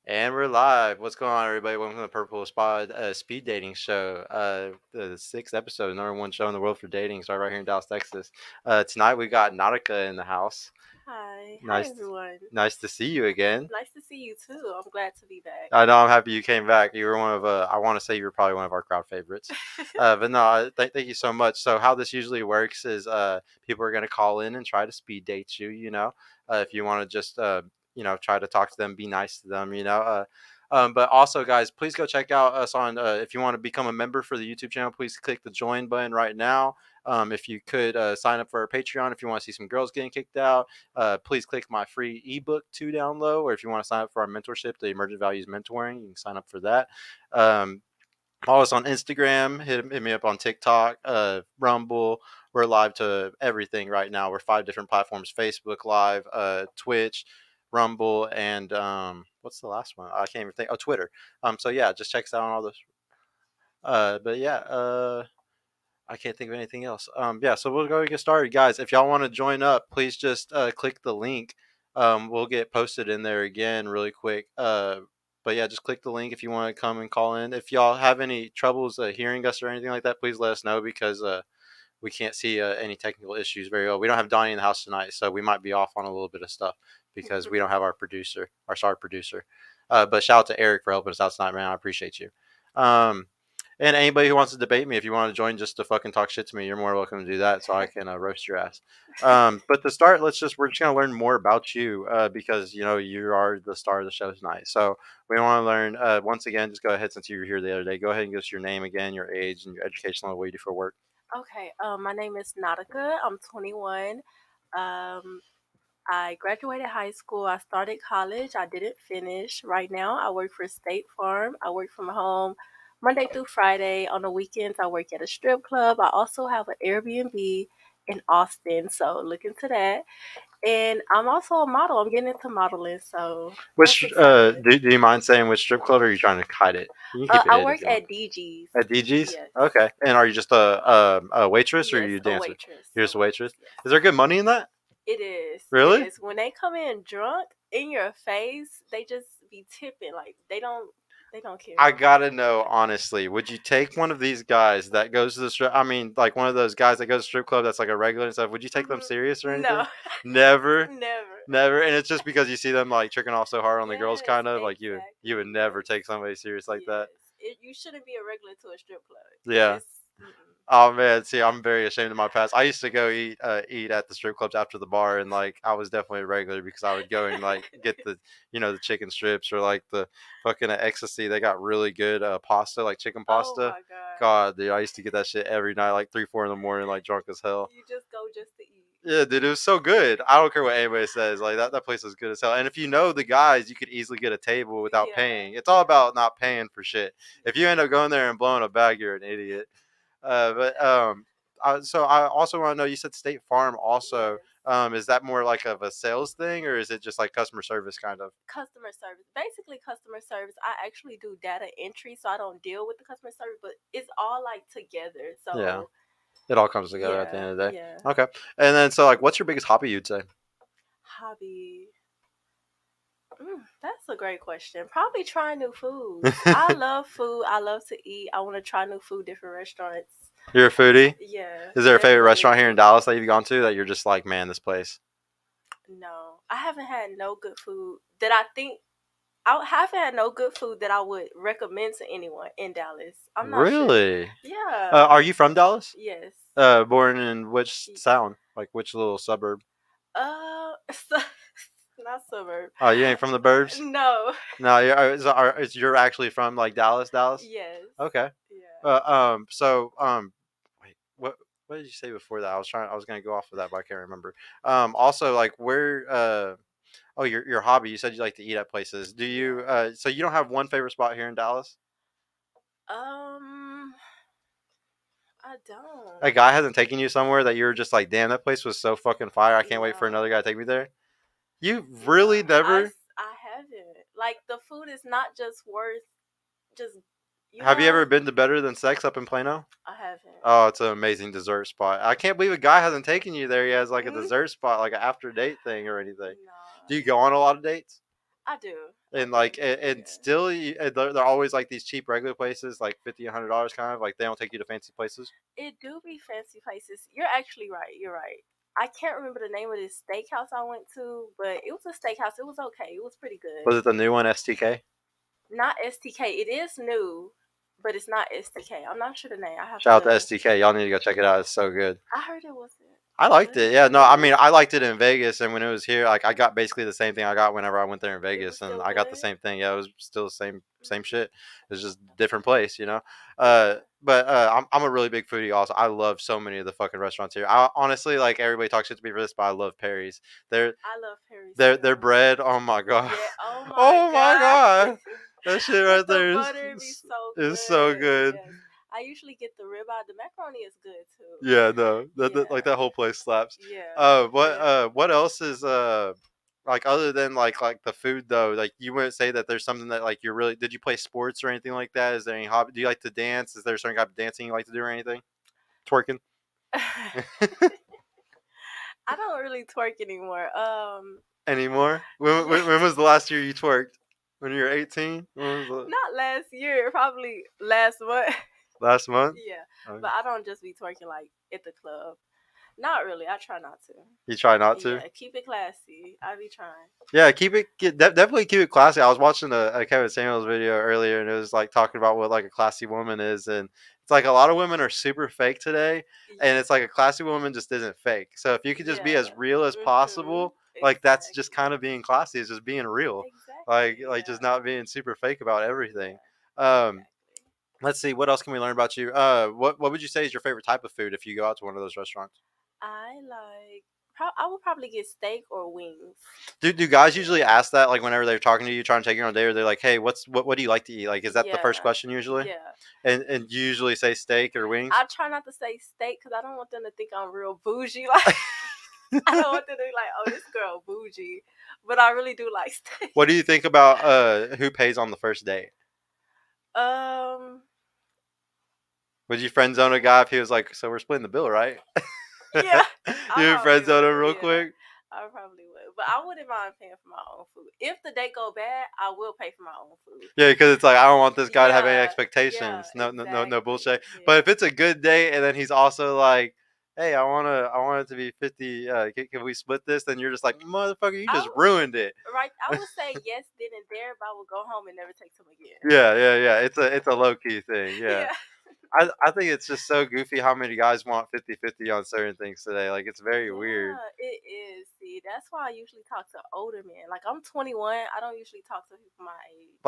And we're live. What's going on, everybody? Welcome to the Purple Spot Speed Dating Show. The sixth episode, number one show in the world for dating. Started right here in Dallas, Texas. Tonight we got Nautica in the house. Hi Nice, everyone. nice to see you again. Nice to see you too. I'm glad to be back. I know I'm happy you came back. You were one of, I want to say you were probably one of our crowd favorites. But no, thank you so much. So how this usually works is people are going to call in and try to speed date you, if you want to just, try to talk to them, be nice to them, but also, guys, please go check out us on, if you want to become a member for the YouTube channel, please click the join button right now. If you could sign up for our Patreon if you want to see some girls getting kicked out. Please click my free ebook to download, or if you want to sign up for our mentorship, the Emergent Values Mentoring, you can sign up for that. Follow us on Instagram. Hit me up on TikTok, Rumble. We're live to everything right now. We're 5 different platforms: Facebook Live, Twitch, Rumble, and what's the last one? I can't even think. Oh, Twitter. So yeah, just check us out on all those. But yeah, I can't think of anything else. Yeah, so we'll go and get started, guys. If y'all want to join up, please just click the link. We'll get posted in there again really quick. But yeah, just click the link if you want to come and call in. If y'all have any troubles hearing us or anything like that, please let us know because we can't see any technical issues very well. We don't have Donnie in the house tonight, so we might be off on a little bit of stuff because we don't have our producer, our star producer. But shout out to Eric for helping us out tonight, man. I appreciate you. Um, and anybody who wants to debate me, if you want to join just to fucking talk shit to me, you're more welcome to do that so I can roast your ass. But to start, we're just going to learn more about you because, you are the star of the show tonight. So we want to learn, once again, just go ahead since you were here the other day. Go ahead and give us your name again, your age, and your education level, what you do for work. Okay, my name is Nautica. I'm 21. Um, I graduated high school. I started college. I didn't finish. Right now, I work for State Farm. I work from home Monday through Friday. On the weekends, I work at a strip club. I also have an Airbnb in Austin, so look into that. And I'm also a model. I'm getting into modeling, so that's Which exciting. do you mind saying which strip club, or are you trying to hide it? You can keep it I hidden work if you want. at DG's. At DG's? Yes. Okay. And are you just a waitress or are Yes, you a a dancer? waitress. You're A just a waitress? waitress, yes. Is there good money in that? It is. It Really? is. When they come in drunk in your face, they just be tipping. Like they don't care. I gotta know, honestly, would you take one of these guys that goes to the strip? I mean, like one of those guys that goes to strip club that's like a regular and stuff. Would you take them serious or anything? No. Never, Never. never. And it's just because you see them like tricking off so hard on the girls, Yes, kind of like you would exactly. never Yes. take somebody serious like that. Yes. You shouldn't be a regular to a strip club. Yeah. It's mm-mm. Oh man, see, I'm very ashamed of my past. I used to go eat at the strip clubs after the bar, and like I was definitely a regular because I would go and like get the chicken strips or like the fucking ecstasy. They got really good pasta, like chicken Oh pasta. my god. God, dude, I used to get that shit every night, like 3, 4 in the morning, like drunk as hell. You just go just to eat. Yeah, dude, it was so good. I don't care what anybody says. Like that place was good as hell. And if you know the guys, you could easily get a table without Yeah. paying. It's all Yeah. about not paying for shit. If you end up going there and blowing a bag, you're an idiot. But so I also want to know. You said State Farm also. Yes. Is that more like of a sales thing, or is it just like customer service kind of? Customer service. Basically customer service. I actually do data entry, so I don't deal with the customer service, but it's all like together. Yeah, So it all comes together at the yeah, end of the day. yeah. Okay, and then so like, what's your biggest hobby? You'd say. Hobby. That's a great question. Probably trying new foods. I love food. I love to eat. I want to try new food, different restaurants. You're a foodie. Yeah, Is there a favorite definitely. restaurant here in Dallas that you've gone to that you're just like, man, this place? No, I haven't had no good food that I think I haven't had no good food that I would recommend to anyone in Dallas. I'm not sure. Really? Yeah. Are you from Dallas? Yes. Born in which town? Like which little suburb? So, not suburb. Oh, you ain't from the burbs? No. No, you're actually from like Dallas, Dallas? Yes. Okay. Yeah. Wait, what did you say before that? I was gonna go off of that, but I can't remember. Also, like where, oh, your hobby. You said you like to eat at places. Do you? Yeah. So you don't have one favorite spot here in Dallas? Um, I don't. A guy hasn't taken you somewhere that you're just like, damn, that place was so fucking fire. I can't wait for another No. guy to take me there. You really No, never? I haven't. Like the food is not just worth just you Have you know. ever been to Better Than Sex up in Plano? I haven't. Oh, it's an amazing dessert spot. I can't believe a guy hasn't taken you there. He has like a Mm, dessert spot, like an after date thing or anything. no. Do you go on a lot of dates? I do. I And do. like and Yeah. still they're always like these cheap regular places like $50 $100 kind of like they don't take you to fancy places. It do be fancy places. You're actually right. You're right. I can't remember the name of this steakhouse I went to, but it was a steakhouse. It was okay. It was pretty good. Was it the new one, STK? Not STK. It is new, but it's not STK. I'm not sure the name. I have Shout out to to. STK. Y'all need to go check it out. It's so good. I heard it wasn't I liked good. it. Yeah, no, I Really? mean, I liked it in Vegas, and when it was here, like I got basically the same thing I got whenever I went there in It was Vegas, and still I got the good. same thing. Yeah, it was still the same Mm. shit. It's just different place, you know. Yeah. But I'm a really big foodie. Also, I love so many of the fucking restaurants here. I honestly like everybody talks shit to me for this, but I love Perry's. Their I love Paris their too. bread. Oh my god. Yeah. Oh my Oh my god. god. That shit With right the there butter, it be so is so good. good. Yes. I usually get the ribeye. The macaroni is good too. Yeah, no, like Yeah. that whole place slaps. Yeah. Yeah. What else is like other than like the food though? Like you wouldn't say that there's something that like you're really did you play sports or anything like that? Is there any hobby? Do you like to dance? Is there a certain type of dancing you like to do or anything? Twerking I don't really twerk anymore. anymore? Yeah. When was the last year you twerked? When you were 18? When was the Not last year, probably last month. last month? Yeah. Okay. But I don't just be twerking like at the club. Not really. I try not to. You try not to? Yeah, keep it classy. I be trying. Yeah, definitely keep it classy. I was watching a Kevin Samuels video earlier, and it was like talking about what like a classy woman is, and it's like a lot of women are super fake today, and it's like a classy woman just isn't fake. So if you could just be Yeah. as real as Mhm. possible, like that's just Exactly. kind of being classy. Is just being real, Exactly. like just Yeah. not being super fake about everything. Yeah. Um, Exactly. let's see, what else can we learn about you? What would you say is your favorite type of food if you go out to one of those restaurants? I like. I would probably get steak or wings. Do guys usually Yeah. ask that like whenever they're talking to you, trying to take you on a date, or they're like, "Hey, what do you like to eat?" Like, is that the first Yeah. question usually? Yeah. And you usually say steak or wings. I try not to say steak because I don't want them to think I'm real bougie. Like I don't want them to be like, "Oh, this girl bougie," but I really do like steak. What do you think about who pays on the first date? Um. Would you friend zone a guy if he was like, "So we're splitting the bill, right?" Yeah. I You would friend probably zone him would. real Yeah. quick. I probably would, but I wouldn't mind paying for my own food. If the date go bad, I will pay for my own food. Yeah, because it's like I don't want this guy to have any Yeah, yeah, expectations. No bullshit. exactly. But if Yeah. it's a good date and then he's also like, "Hey, I want it to be 50. Can we split this?" Then you're just like, "Motherfucker, you just I ruined it." right. I would say yes then and there, but I would go home and never text him again. Yeah. It's a low key thing. Yeah. Yeah. I think it's just so goofy how many guys want 50-50 on certain things today. Like it's very weird. Yeah, it is. See, that's why I usually talk to older men. Like I'm 21. I don't usually talk to people my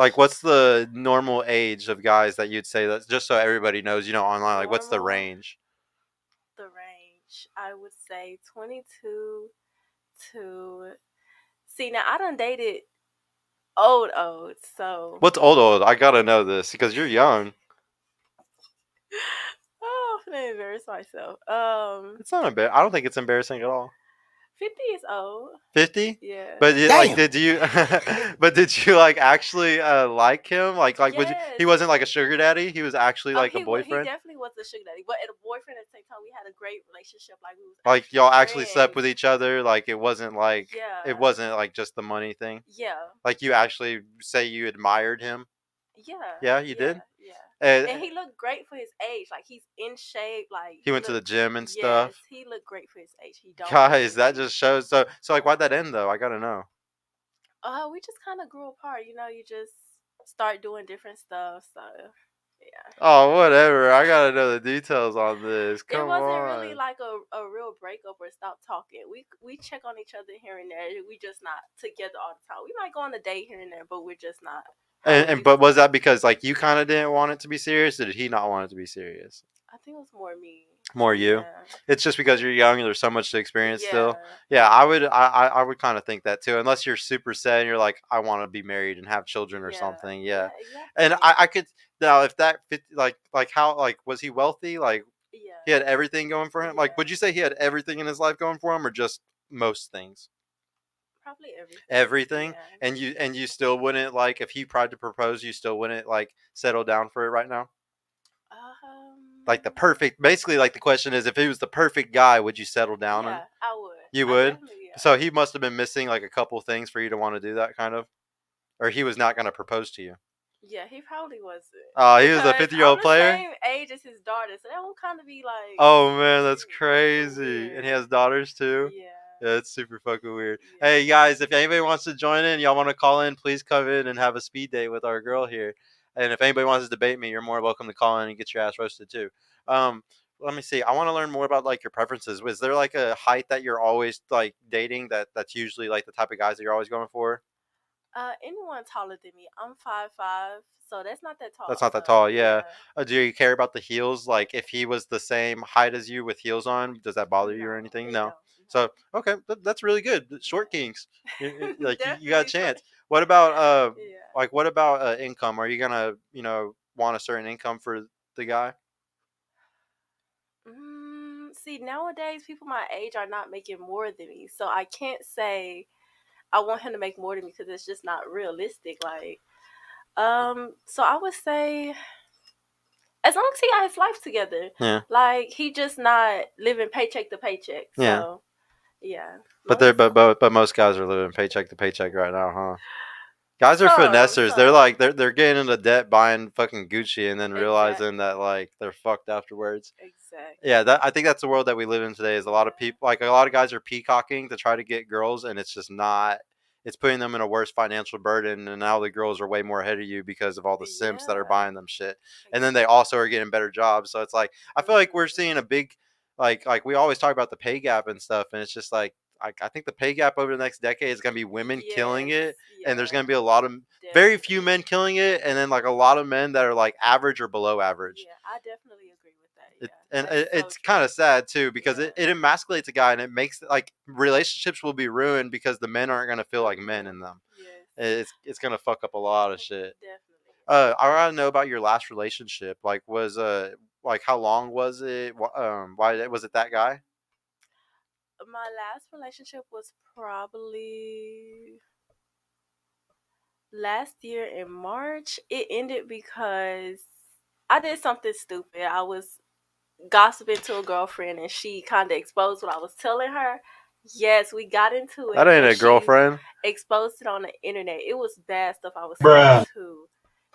Like age. what's the normal age of guys that you'd say that just so everybody knows, online, like what's the Normal, range? the range. I would say 22 to. See, now I done dated old, so. What's old? I gotta know this because you're young. Oh, I'm gonna embarrass myself. It's not I don't think it's embarrassing at all. 50 is old. 50? Yeah. But like, Damn. did you? But did you like actually like him? Like, would you? Yes. He wasn't like a sugar daddy. He was actually Oh, like a he boyfriend. definitely was a sugar daddy, but at a boyfriend at the same time, we had a great relationship. Like we was Like actually y'all actually slept friends. with each other. Like it wasn't like Yeah. just the money thing. Yeah. Like you actually say you admired him. Yeah. Yeah, you Yeah. did. Yeah. And And he looked great for his age. Like he's in shape. Like he went to the looked. gym and Yes, stuff. he looked great for his age. He don't look Guys, that 50. just shows. So like, why'd that end though? I gotta know. We just kind of grew apart. You just start doing different stuff. So yeah. Oh, whatever. I gotta know the details on this. It Come wasn't really on. like a real breakup or stop talking. We check on each other here and there. We just not together all the time. We might go on a date here and there, but we're just not how we And used but to was be. that because like you kind of didn't want it to be serious, or did he not want it to be serious? I think it was more me. More you. Yeah. It's just because you're young and there's so much to experience Yeah. still. Yeah, I would kind of think that too. Unless you're super set and you're like, I want to be married and have children or Yeah. something. Yeah, Yeah. and Exactly. I could now if that fit like how like was he wealthy? Like Yeah. he had everything going for him. Like Yeah. would you say he had everything in his life going for him, or just most things? Probably everything. Everything, Yeah. and you still wouldn't like if he tried to propose, you still wouldn't like settle down for it right now. Like the perfect, basically, like the question is, if he was the perfect guy, would you settle down on? Yeah, I would. You I would. definitely. Yeah. So he must have been missing like a couple things for you to want to do that kind of. or he was not going to propose to you? Yeah, he probably wasn't Oh, he was a because I'm 50-year-old the player. same age as his daughter, so that would kind of be like Oh man, that's a little crazy. And he weird. has daughters too. Yeah, Yeah, it's super fucking weird. Hey yeah. guys, if anybody wants to join in, y'all want to call in, please come in and have a speed date with our girl here. And if anybody wants to debate me, you're more welcome to call in and get your ass roasted too. Um, Let me see. I want to learn more about like your preferences. Was there like a height that you're always like dating that's usually like the type of guys that you're always going for? Anyone taller than me. I'm 5'5", so that's not that That's tall. not So that tall, yeah. yeah, Do you care about the heels? Like, if he was the same height as you with heels on, does that bother you or no, anything? it No. don't. So, okay, that's really good. Short Yeah, kings, like you got a definitely short. chance. What about Yeah. like what about income? Are you gonna want a certain income for the guy? See, nowadays people my age are not making more than me, so I can't say I want him to make more than me because it's just not realistic. Like, so I would say as long as he got his life together, Yeah, like he just not living paycheck to paycheck. yeah. So yeah, But long they're as but most guys are living paycheck to paycheck right now, huh? Guys are some, finessers. They're like some they're getting into debt buying fucking Gucci and then realizing exactly, that like they're fucked afterwards. Yeah, exactly. that I think that's the world that we live in today. Is a lot of Yeah, people, like a lot of guys, are peacocking to try to get girls, and it's just not. It's putting them in a worse financial burden, and now the girls are way more ahead of you because of all the simps that are yeah, buying them shit, and then they exactly. also are getting better jobs. So it's like I feel like we're Mhm. seeing a big, like we always talk about the pay gap and stuff, and it's just like I think the pay gap over the next decade is going to be women killing Yes, it, and there's yeah, going to be a lot of very few definitely. men killing it, and then like a lot of men that are like average or below average. Yeah, I definitely agree with that. It, Yeah, and that's so it's kind true. of sad too because Yeah. it emasculates a guy and it makes like relationships will be ruined because the men aren't gonna feel like men Mhm. in them. Yes. It's gonna fuck up a lot of shit. Definitely. I want to know about your last relationship. Like was like how long was it? Why was it that guy? My last relationship was probably last year in March. It ended because I did something stupid. I was gossiping to a girlfriend and she kind of exposed what I was telling her. Yes, we got into That it ain't and a she girlfriend. exposed it on the internet. It was bad stuff I was saying Bruh. too.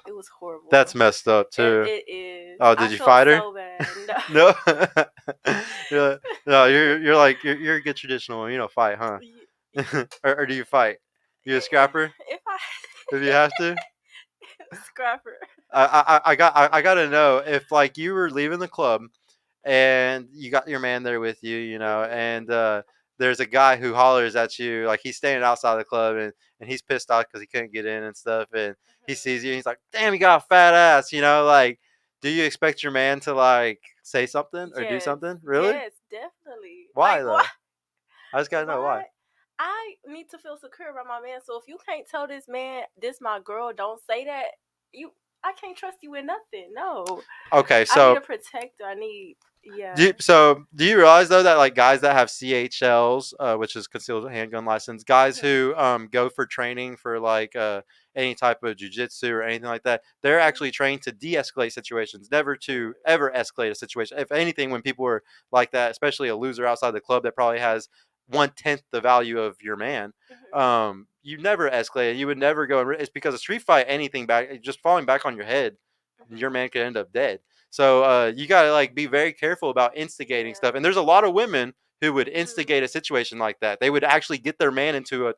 It was That's horrible. messed up And too. it is. Oh, I did you felt fight her? so bad. No. No. No, you're like you're a good traditional one. You don't fight, huh? Y- y- Or do you fight? You a scrapper if I if you have to? scrapper. I gotta know if like you were leaving the club and you got your man there with you, Mhm. and there's a guy who hollers at you, like he's standing outside the club and he's pissed off because he couldn't get in and stuff, and he Mhm. sees you and he's like, "Damn, you got a fat ass," like, do you expect your man to like say something or do Yes. something? Really? Yes, definitely. Why Like why? though? I just gotta know why. Why? I need to feel secure about my man. So if you can't tell this man, this my girl, don't say that. You, I can't trust you with nothing. No, Okay, I need so a protector. I need, Do yeah. you, so do you realize though that like guys that have CHLs, which is concealed handgun license, guys Mhm. who go for training for like any type of jujitsu or anything like that, they're Mhm. actually trained to de-escalate situations, never to ever escalate a situation. If anything, when people are like that, especially a loser outside the club that probably has 1/10 the value of your man, Mhm. you never escalate. You would never go. It's because a street fight, anything back, just falling back on your head, your Mhm. man could end up dead. So you gotta like be very careful about instigating stuff. Yeah. And there's a lot of women who would Mhm. instigate a situation like that. They would actually get their man into a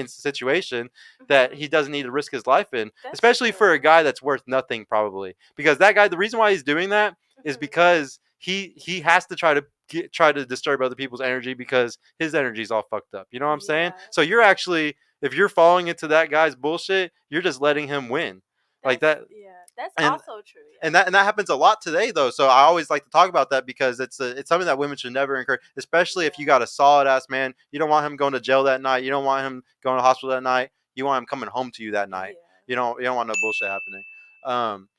situation that Mhm. he doesn't need to risk his life in, That's especially for a true. guy that's worth nothing probably. Because that guy, the reason why he's doing that is Mhm. because he has to try to disturb other people's energy because his energy's all fucked up. You know what I'm saying? Yeah. So you're actually, if you're falling into that guy's bullshit, you're just letting him win like That's that. yeah. That's and also true. and Yeah. that happens a lot today though, so I always like to talk about that because it's something that women should never encourage, especially if you Yeah. got a solid ass man. You don't want him going to jail that night, you don't want him going to hospital that night, you want him coming home to you that night. Yeah. You don't want no bullshit happening. um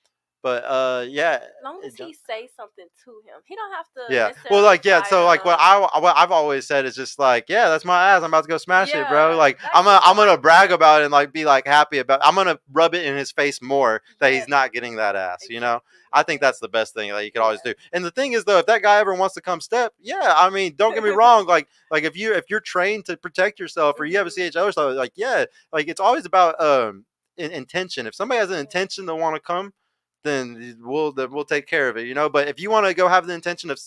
But yeah, Long as it, he say something to him, he don't have to yeah. Well, necessarily like, yeah. try So, like, to. what I've always said is just like, yeah, that's my ass. I'm about to go smash it, bro. Yeah, Like, like I'm something gonna like brag that. about it and like be like happy about. I'm gonna rub it in his face more that Yes, he's not getting that ass. You know. exactly. I think that's the best thing that you could always Yeah, do. And the thing is, though, if that guy ever wants to come step, yeah, I mean, don't get me yeah. wrong. Like if you're trained to protect yourself or you have a Mhm. CHO or something, like yeah, like it's always about intention. If somebody has an Yeah. intention to want to come, then we'll take care of it, you know. But if you want to go have the intention of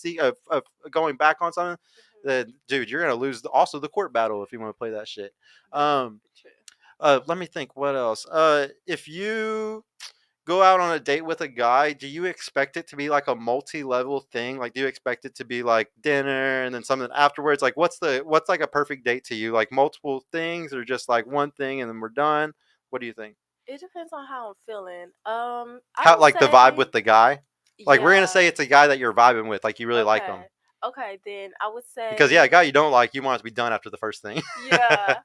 going back on something, Mhm. then dude, you're gonna lose also the court battle if you want to play that shit. That's Um, true. let me think. What else? If you go out on a date with a guy, do you expect it to be like a multi-level thing? Like, do you expect it to be like dinner and then something afterwards? Like, what's like a perfect date to you? Like multiple things or just like one thing and then we're done? What do you think? It depends on how I'm feeling. I How would like the vibe say, with the guy? Like we're gonna say yeah. it's a guy that you're vibing with, like you really like him. Okay. Okay, then I would Because yeah, a say, guy you don't like, you want it to be done after the first thing. yeah.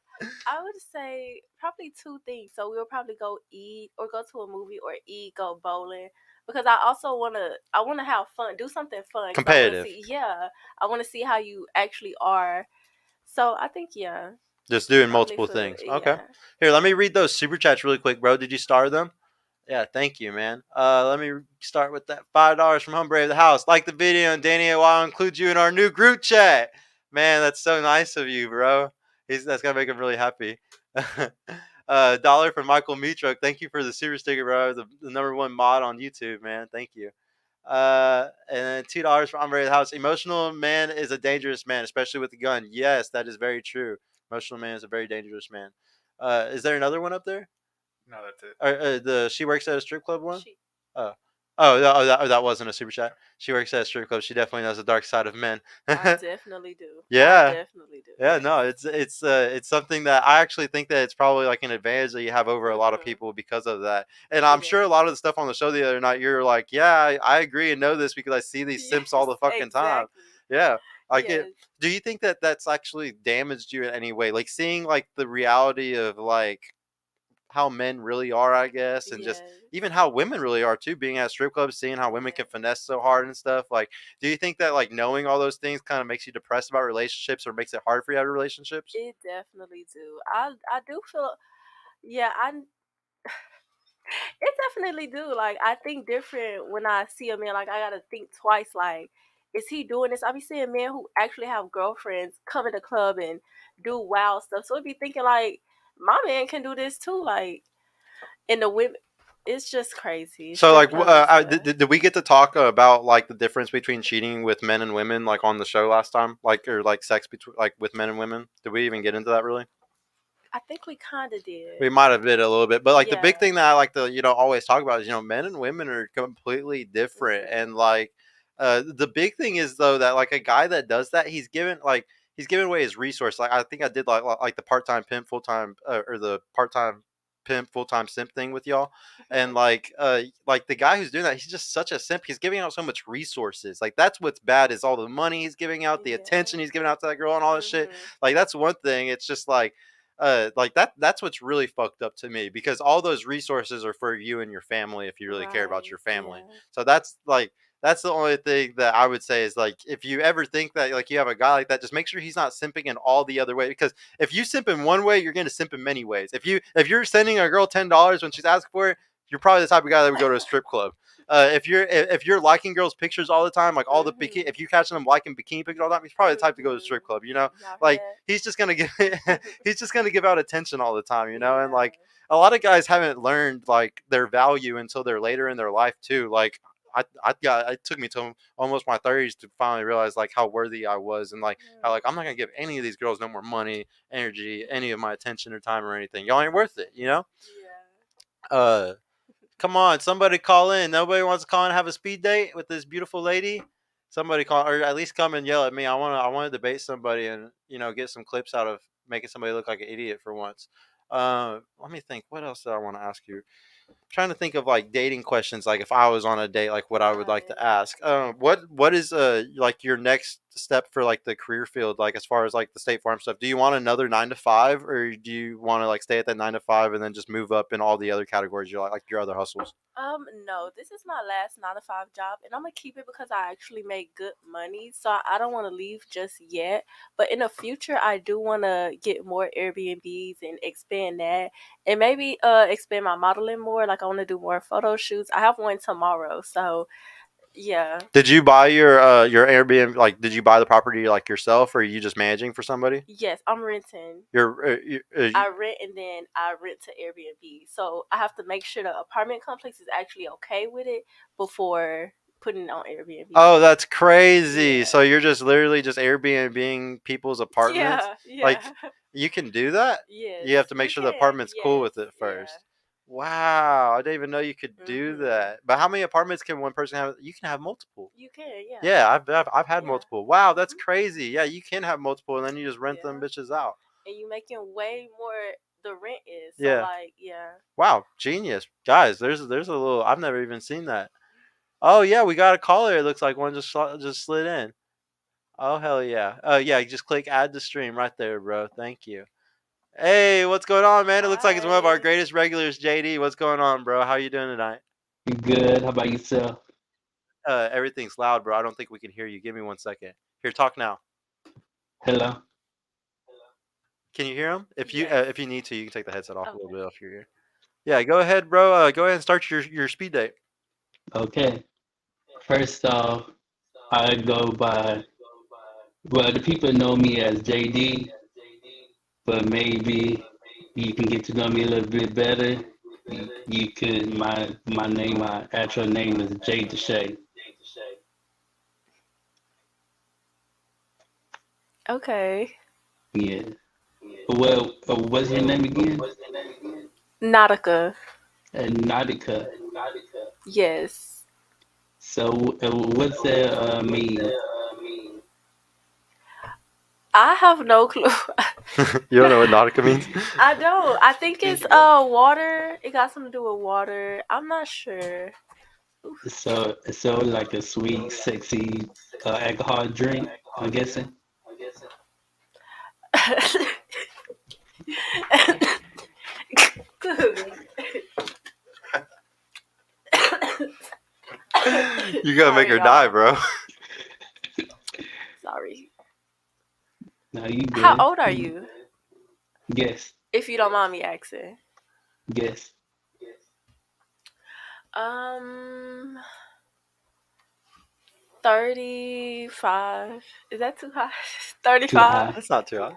I would say probably two things. So we'll probably go eat or go to a movie or eat, go bowling. Because I wanna have fun, do something fun. Because I wanna Competitive. see, yeah, I wanna see how you actually are. So I think, yeah, Just doing probably multiple food. things. Okay. Yeah. Here, let me read those super chats really quick, bro. Did you star them? Yeah, thank you, man. Let me start with that $5 from Humbre of the House. Like the video, and Danny, I'll include you in our new group chat. Man, that's so nice of you, bro. That's gonna make him really happy. Dollar from Michael Mitro. Thank you for the super sticker, bro. The number one mod on YouTube, man. Thank you. And then $2 from Humbre of the House. Emotional man is a dangerous man, especially with the gun. Yes, that is very true. Emotional man is a very dangerous man. Is there another one up there? No, that's it. The she works at a strip club one. She, Oh, that wasn't a super chat. She works at a strip club. She definitely knows the dark side of men. I definitely do. I Yeah, definitely do. yeah. Yes. No, it's something that I actually think that it's probably like an advantage that you have over a lot of Mhm. people because of that. And I'm sure a Yes. lot of the stuff on the show the other night, you're like, yeah, I agree and know this because I see these Yes. simps all the fucking time. Exactly. Yeah. Like it. Yes. Do you think that that's actually damaged you in any way? Like seeing like the reality of like how men really are, I guess, and just Yes. even how women really are too. Being at strip clubs, seeing how women can Yes. finesse so hard and stuff. Like, do you think that like knowing all those things kind of makes you depressed about relationships, or makes it hard for you to have relationships? It definitely do. I do feel. Yeah. It definitely do. Like I think different when I see a man. Like I gotta think twice. Like, is he doing this? I be seeing men who actually have girlfriends come in the club and do wild stuff. So it be thinking like, my man can do this too. Like, and the women, it's just crazy. So, Strip like, club is did we get to talk about like the difference between cheating with men and women, like on the show last time, like or like sex between like with men and women? Did we even get into that really? I think we kind of did. We might have did a little bit, but like the big Yeah. thing that I like to always talk about is men and women are completely different, Mhm. and like the big thing is though that like a guy that does that he's giving away his resource. Like I think I did like the part time pimp full time or the part time pimp full time simp thing with y'all, and Mhm. like the guy who's doing that he's just such a simp. He's giving out so much resources. Like that's what's bad is all the money he's giving out, the Yeah. attention he's giving out to that girl, and all this shit. Mhm. Like that's one thing. It's just like that's what's really fucked up to me because all those resources are for you and your family if you really care about Right. your family. Yeah. So that's the only thing that I would say is like if you ever think that like you have a guy like that, just make sure he's not simping in all the other way because if you simp in one way, you're gonna simp in many ways. If you're sending a girl $10 when she's asking for it, you're probably the type of guy that would go to a strip club. If you're liking girls' pictures all the time, like all the bikini, Mhm. if you catching them liking bikini pictures all the time, he's probably the type to go to a strip Mhm. club. You know, Y'all hear like that? he's just gonna give he's just gonna give out attention all the time, and Yeah. like a lot of guys haven't learned like their value until they're later in their life too. Like it took me to almost my 30s to finally realize like how worthy I was and like how like I'm not gonna give any of these girls no more money, energy, any of my attention or time or anything. Y'all ain't worth it. Yeah. Uh, come on, somebody call in. Nobody wants to call in and have a speed date with this beautiful lady. Somebody call, or at least come and yell at me. I want to debate somebody and get some clips out of making somebody look like an idiot for once. Let me think. What else do I want to ask you? trying to think of like dating questions. Like if I was on a date, like what I would like Right. to ask. What is like your next step for like the career field? Like as far as like the State Farm stuff, do you want another 9 to 5, or do you want to like stay at that 9 to 5 and then just move up in all the other categories you like your other hustles? No, this is my last 9 to 5 job, and I'm gonna keep it because I actually make good money. So I don't want to leave just yet. But in the future, I do want to get more Airbnbs and expand that, and maybe expand my modeling more. Like I want to do more photo shoots. I have one tomorrow, so yeah. Did you buy your Airbnb? Like, did you buy the property like yourself, or are you just managing for somebody? Yes, I'm renting. You I rent and then I rent to Airbnb. So I have to make sure the apartment complex is actually okay with it before putting it on Airbnb. Oh, that's crazy. Yeah. So you're just literally just Airbnb people's apartments? Yeah, yeah. Like you can do that? Yes, You have to make you sure the can. apartment's cool Yes, with it yeah. first. Wow, I didn't even know you could do Mhm. that. But how many apartments can one person have? You can have multiple. You can, yeah. Yeah, I've had Yeah. multiple. Wow, that's Mhm. crazy. Yeah, you can have multiple and then you just rent them Yeah. bitches out. And you making way more the rent is. So Yeah. like, yeah. Wow, genius. Guys, there's a little I've never even seen that. Oh yeah, we got a caller. It looks like one just slid in. Oh hell yeah. Oh yeah, you just click add to stream right there, bro. Thank you. Hey, what's going on, man? It looks like it's one of our Hi. greatest regulars, JD. What's going on, bro? How you doing tonight? Good. How about yourself? Everything's loud, bro. I don't think we can hear you. Give me 1 second. Here, talk now. Hello. Can you hear him? Yes. If you need to, you can take the headset off a little Okay. bit off your ear. Yeah, go ahead, bro. Go ahead and start your speed date. Okay. First off, I go by, well, the people know me as JD, but maybe you can get to know me a little bit better. You could, my actual name is Jay Deshay. Okay. Yeah. Well, what's your name again? Nautica. Nautica. Yes. So, what's that mean? I have no clue. You don't know what Nautica means? I don't. I think it's water. It got something to do with water. I'm not sure. So like a sweet, sexy alcohol drink, I'm guessing. You gotta make Sorry, her die, y'all. bro. Sorry. No, you How good. old are you? Guess, If you don't mind me asking. guess. Um, 35. Is that too high? Too 35? high. That's not too high.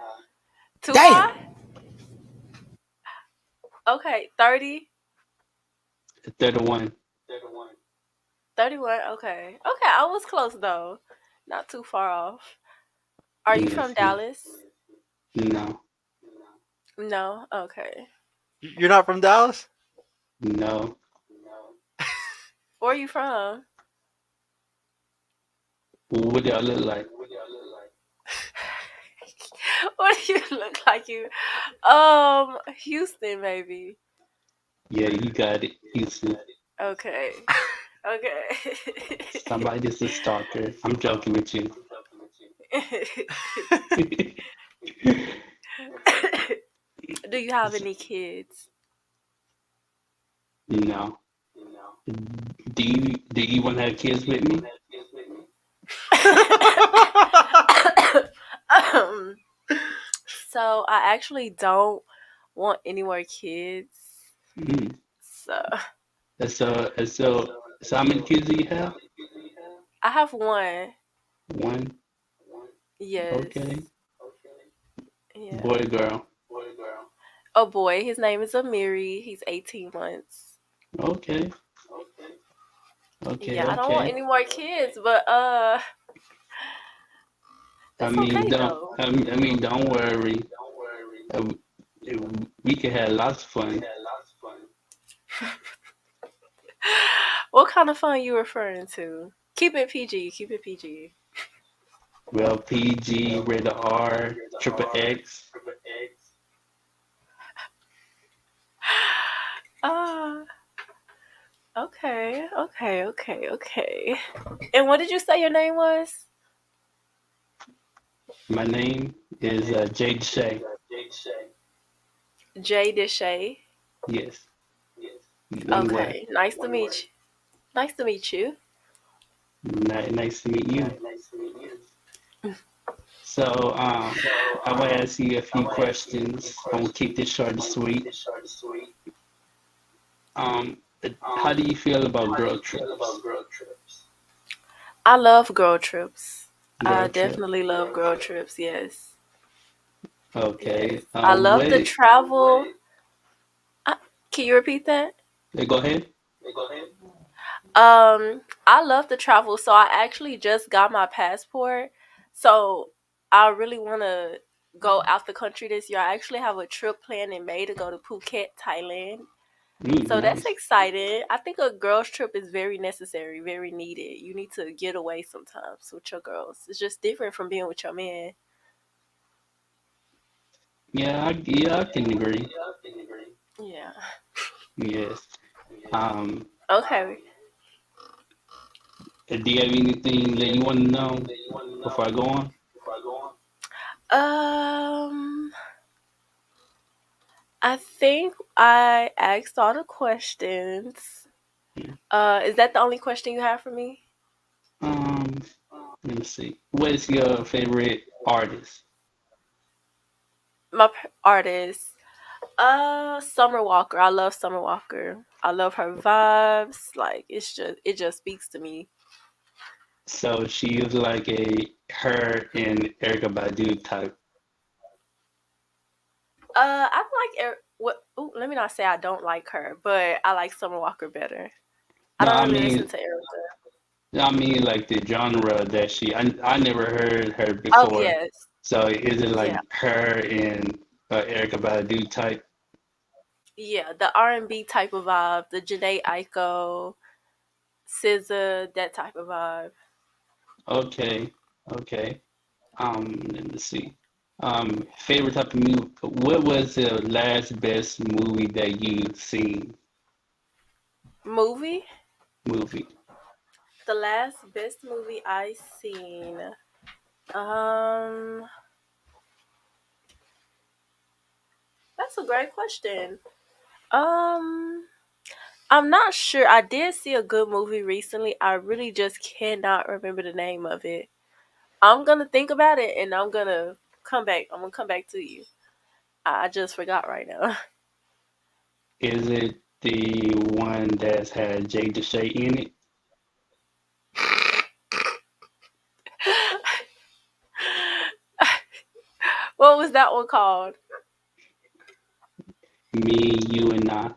Too Damn. high? Okay, 30. 31. 31. Okay. Okay, I was close though. Not too far off. Are you from Yes. Dallas? No. No? Okay. You're not from Dallas? No. Where are you from? What do y'all look like? What do you look like you? Houston maybe. Yeah, you got it. Houston. Okay. Okay. Somebody's a stalker. I'm joking with you. Do you have any kids? No. Do you want to have kids with me? um, so I actually don't want any more kids. Mm. So So how many kids do you have? I have one. One. Yes. Okay. Yeah. Boy, girl. A boy. His name is Amiri. He's 18 months. Okay. Okay. Yeah, I don't want Okay. any more kids, but I it's mean, okay don't. though. I mean, don't worry. Uh, we can have lots of fun. What kind of fun you referring to? Keep it PG. Keep it PG. Well, PG, rated R, triple X. Ah, Okay, okay, okay, okay. And what did you say your name was? My name is Jade Shay. Jay Deshay. Yes, I'm glad. Okay, nice to meet you. Nice to meet you. Nice to meet you. So, I will ask you a few questions. I'm gonna keep this short and sweet. How do you feel about girl trips? I love girl trips. I Girl trip. definitely love girl trips. Yes, yes. Okay. I love What? to travel. Uh, can you repeat that? Go ahead. I love to travel, so I actually just got my passport. So I really want to go out the country this year. I actually have a trip planned in May to go to Phuket, Thailand. So that's Nice. exciting. I think a girls' trip is very necessary, very needed. You need to get away sometimes with your girls. It's just different from being with your man. Yeah, I can agree. Yeah. Yes. Um, Okay. do you have anything that you want to know before I go on? Um, I think I asked all the questions. Is that the only question you have for me? Um, Let me see. What is your favorite artist? Artist. Summer Walker. I love Summer Walker. I love her vibes. Like it just speaks to me. So she is like a her and Erica Badu type. I like what? Ooh, let me not say I don't like her, but I like Summer Walker better. I No, don't really listen to Erica. I mean like the genre that I never heard her Oh before. yes, So is it yeah, like her and Erica Badu type? yeah. The R&B type of vibe, the Janae Aiko, SZA, that type of vibe. Okay, okay. Let me see. Favorite type of movie. What was the last best movie that you seen? Movie. Movie. The last best movie I seen. Um, that's a great question. Um, I'm not sure. I did see a good movie recently. I really just cannot remember the name of it. I'm gonna think about it and I'm gonna come back. I'm gonna come back to you. I just forgot right now. Is it the one that's had Jay Deshay in it? What was that one called? Me, you, and I.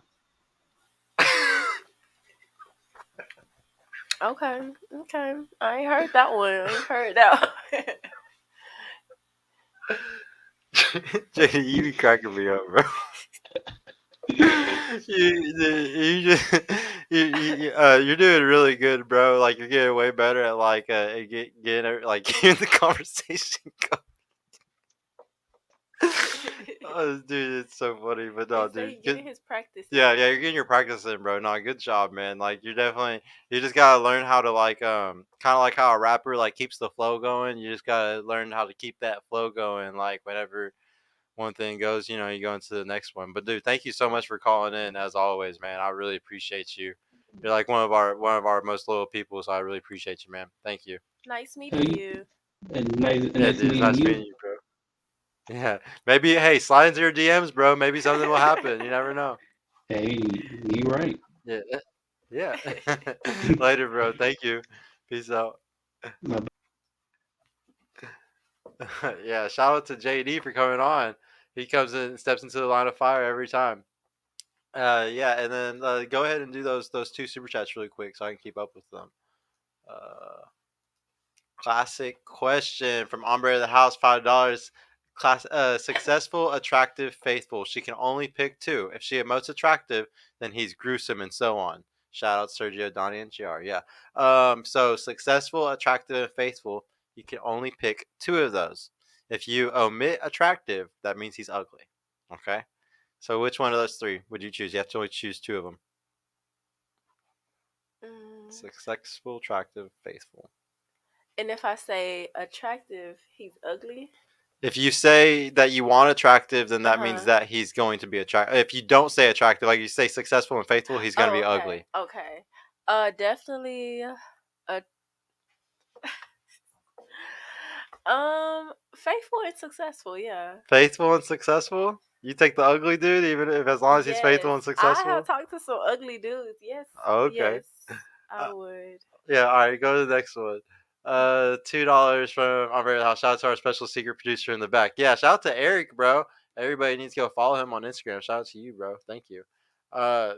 Okay, okay. I ain't heard that one. I ain't heard that one. JD, you be cracking me up, bro. You just you're doing really good, bro. Like you're getting way better at like getting like getting the conversation going. Oh, dude, it's so funny. But They no, say dude, he good. getting his practice Yeah, yeah, in. you're getting your practice in, bro. No, good job, man. Like you're definitely you just gotta learn how to like kind of like how a rapper like keeps the flow going. You just gotta learn how to keep that flow going. Like whenever one thing goes, you go into the next one. But dude, thank you so much for calling in as always, man. I really appreciate you. You're like one of our most loyal people, so I really appreciate you, man. Thank you. Nice meeting Hey, you. Yeah, nice dude, it's meeting nice meeting you. you, bro. Yeah, maybe hey, slide into your DMs, bro. Maybe something will happen. You never know. Hey, you right. Yeah, yeah. Later, bro. Thank you. Peace out. Yeah, shout out to JD for coming on. He comes in and steps into the line of fire every time. Yeah, and then go ahead and do those two super chats really quick so I can keep up with them. Uh, Classic question from Ombre of the House, $5. Successful, attractive, faithful. She can only pick two. If she emotes attractive, then he's gruesome and so on. Shout out Sergio, Donnie, and GR. Yeah. So successful, attractive, and faithful. You can only pick two of those. If you omit attractive, that means he's ugly. Okay. So which one of those three would you choose? You have to only choose two of them. Successful, attractive, faithful. And if I say attractive, he's ugly. If you say that you want attractive, then that means Uh-huh. that he's going to be attractive. If you don't say attractive, like you say successful and faithful, he's going to Oh, be okay. ugly. Okay. Definitely a faithful and successful, yeah. Faithful and successful? You take the ugly dude, even if as long as he's Yes. faithful and I have successful? talked to some ugly dudes. Yes. Oh, okay. Yes. I Uh, would. yeah, all right, go to the next one. $2 from our very house. Shout out to our special secret producer in the back. Yeah, shout out to Eric, bro. Everybody needs to go follow him on Instagram. Shout out to you, bro. Thank you. Uh,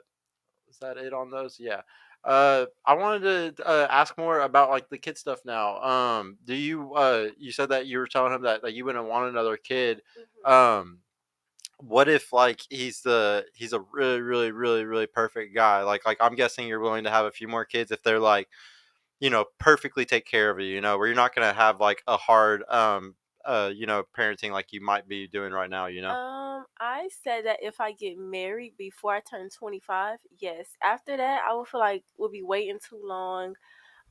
is that it on those? Yeah. I wanted to ask more about like the kid stuff now. Do you you said that you were telling him that you wouldn't want another kid. Mhm. Um, what if like he's a really perfect guy? Like I'm guessing you're willing to have a few more kids if they're like perfectly take care of you. Where you're not gonna have like a hard parenting like you might be doing right now. I said that if I get married before I turn 25, yes. After that, I would feel like we'll be waiting too long.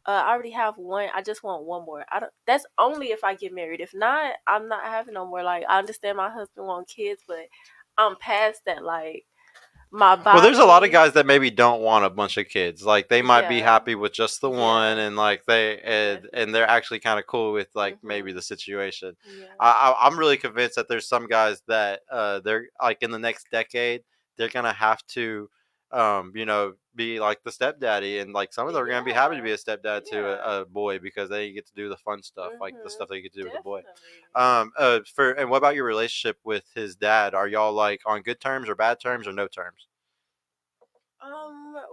I already have one. I just want one more. I don't. That's only if I get married. If not, I'm not having no more. Like I understand my husband want kids, but I'm past that. Like my Well, there's a lot of body. guys that maybe don't want a bunch of kids. Like they might be Yeah. happy with just the one, Yeah. and like they and they're Definitely. actually kind of cool with like maybe the Mhm. situation. Yeah. I'm really convinced that there's some guys that they're like in the next decade they're gonna have to be like the stepdaddy, and like some of them are gonna be happy to Yeah. be a stepdad to Yeah. a boy because they get to do the fun stuff, like the Mhm. stuff that you get to do with a boy. Definitely. For and what about your relationship with his dad? Are y'all like on good terms or bad terms or no terms?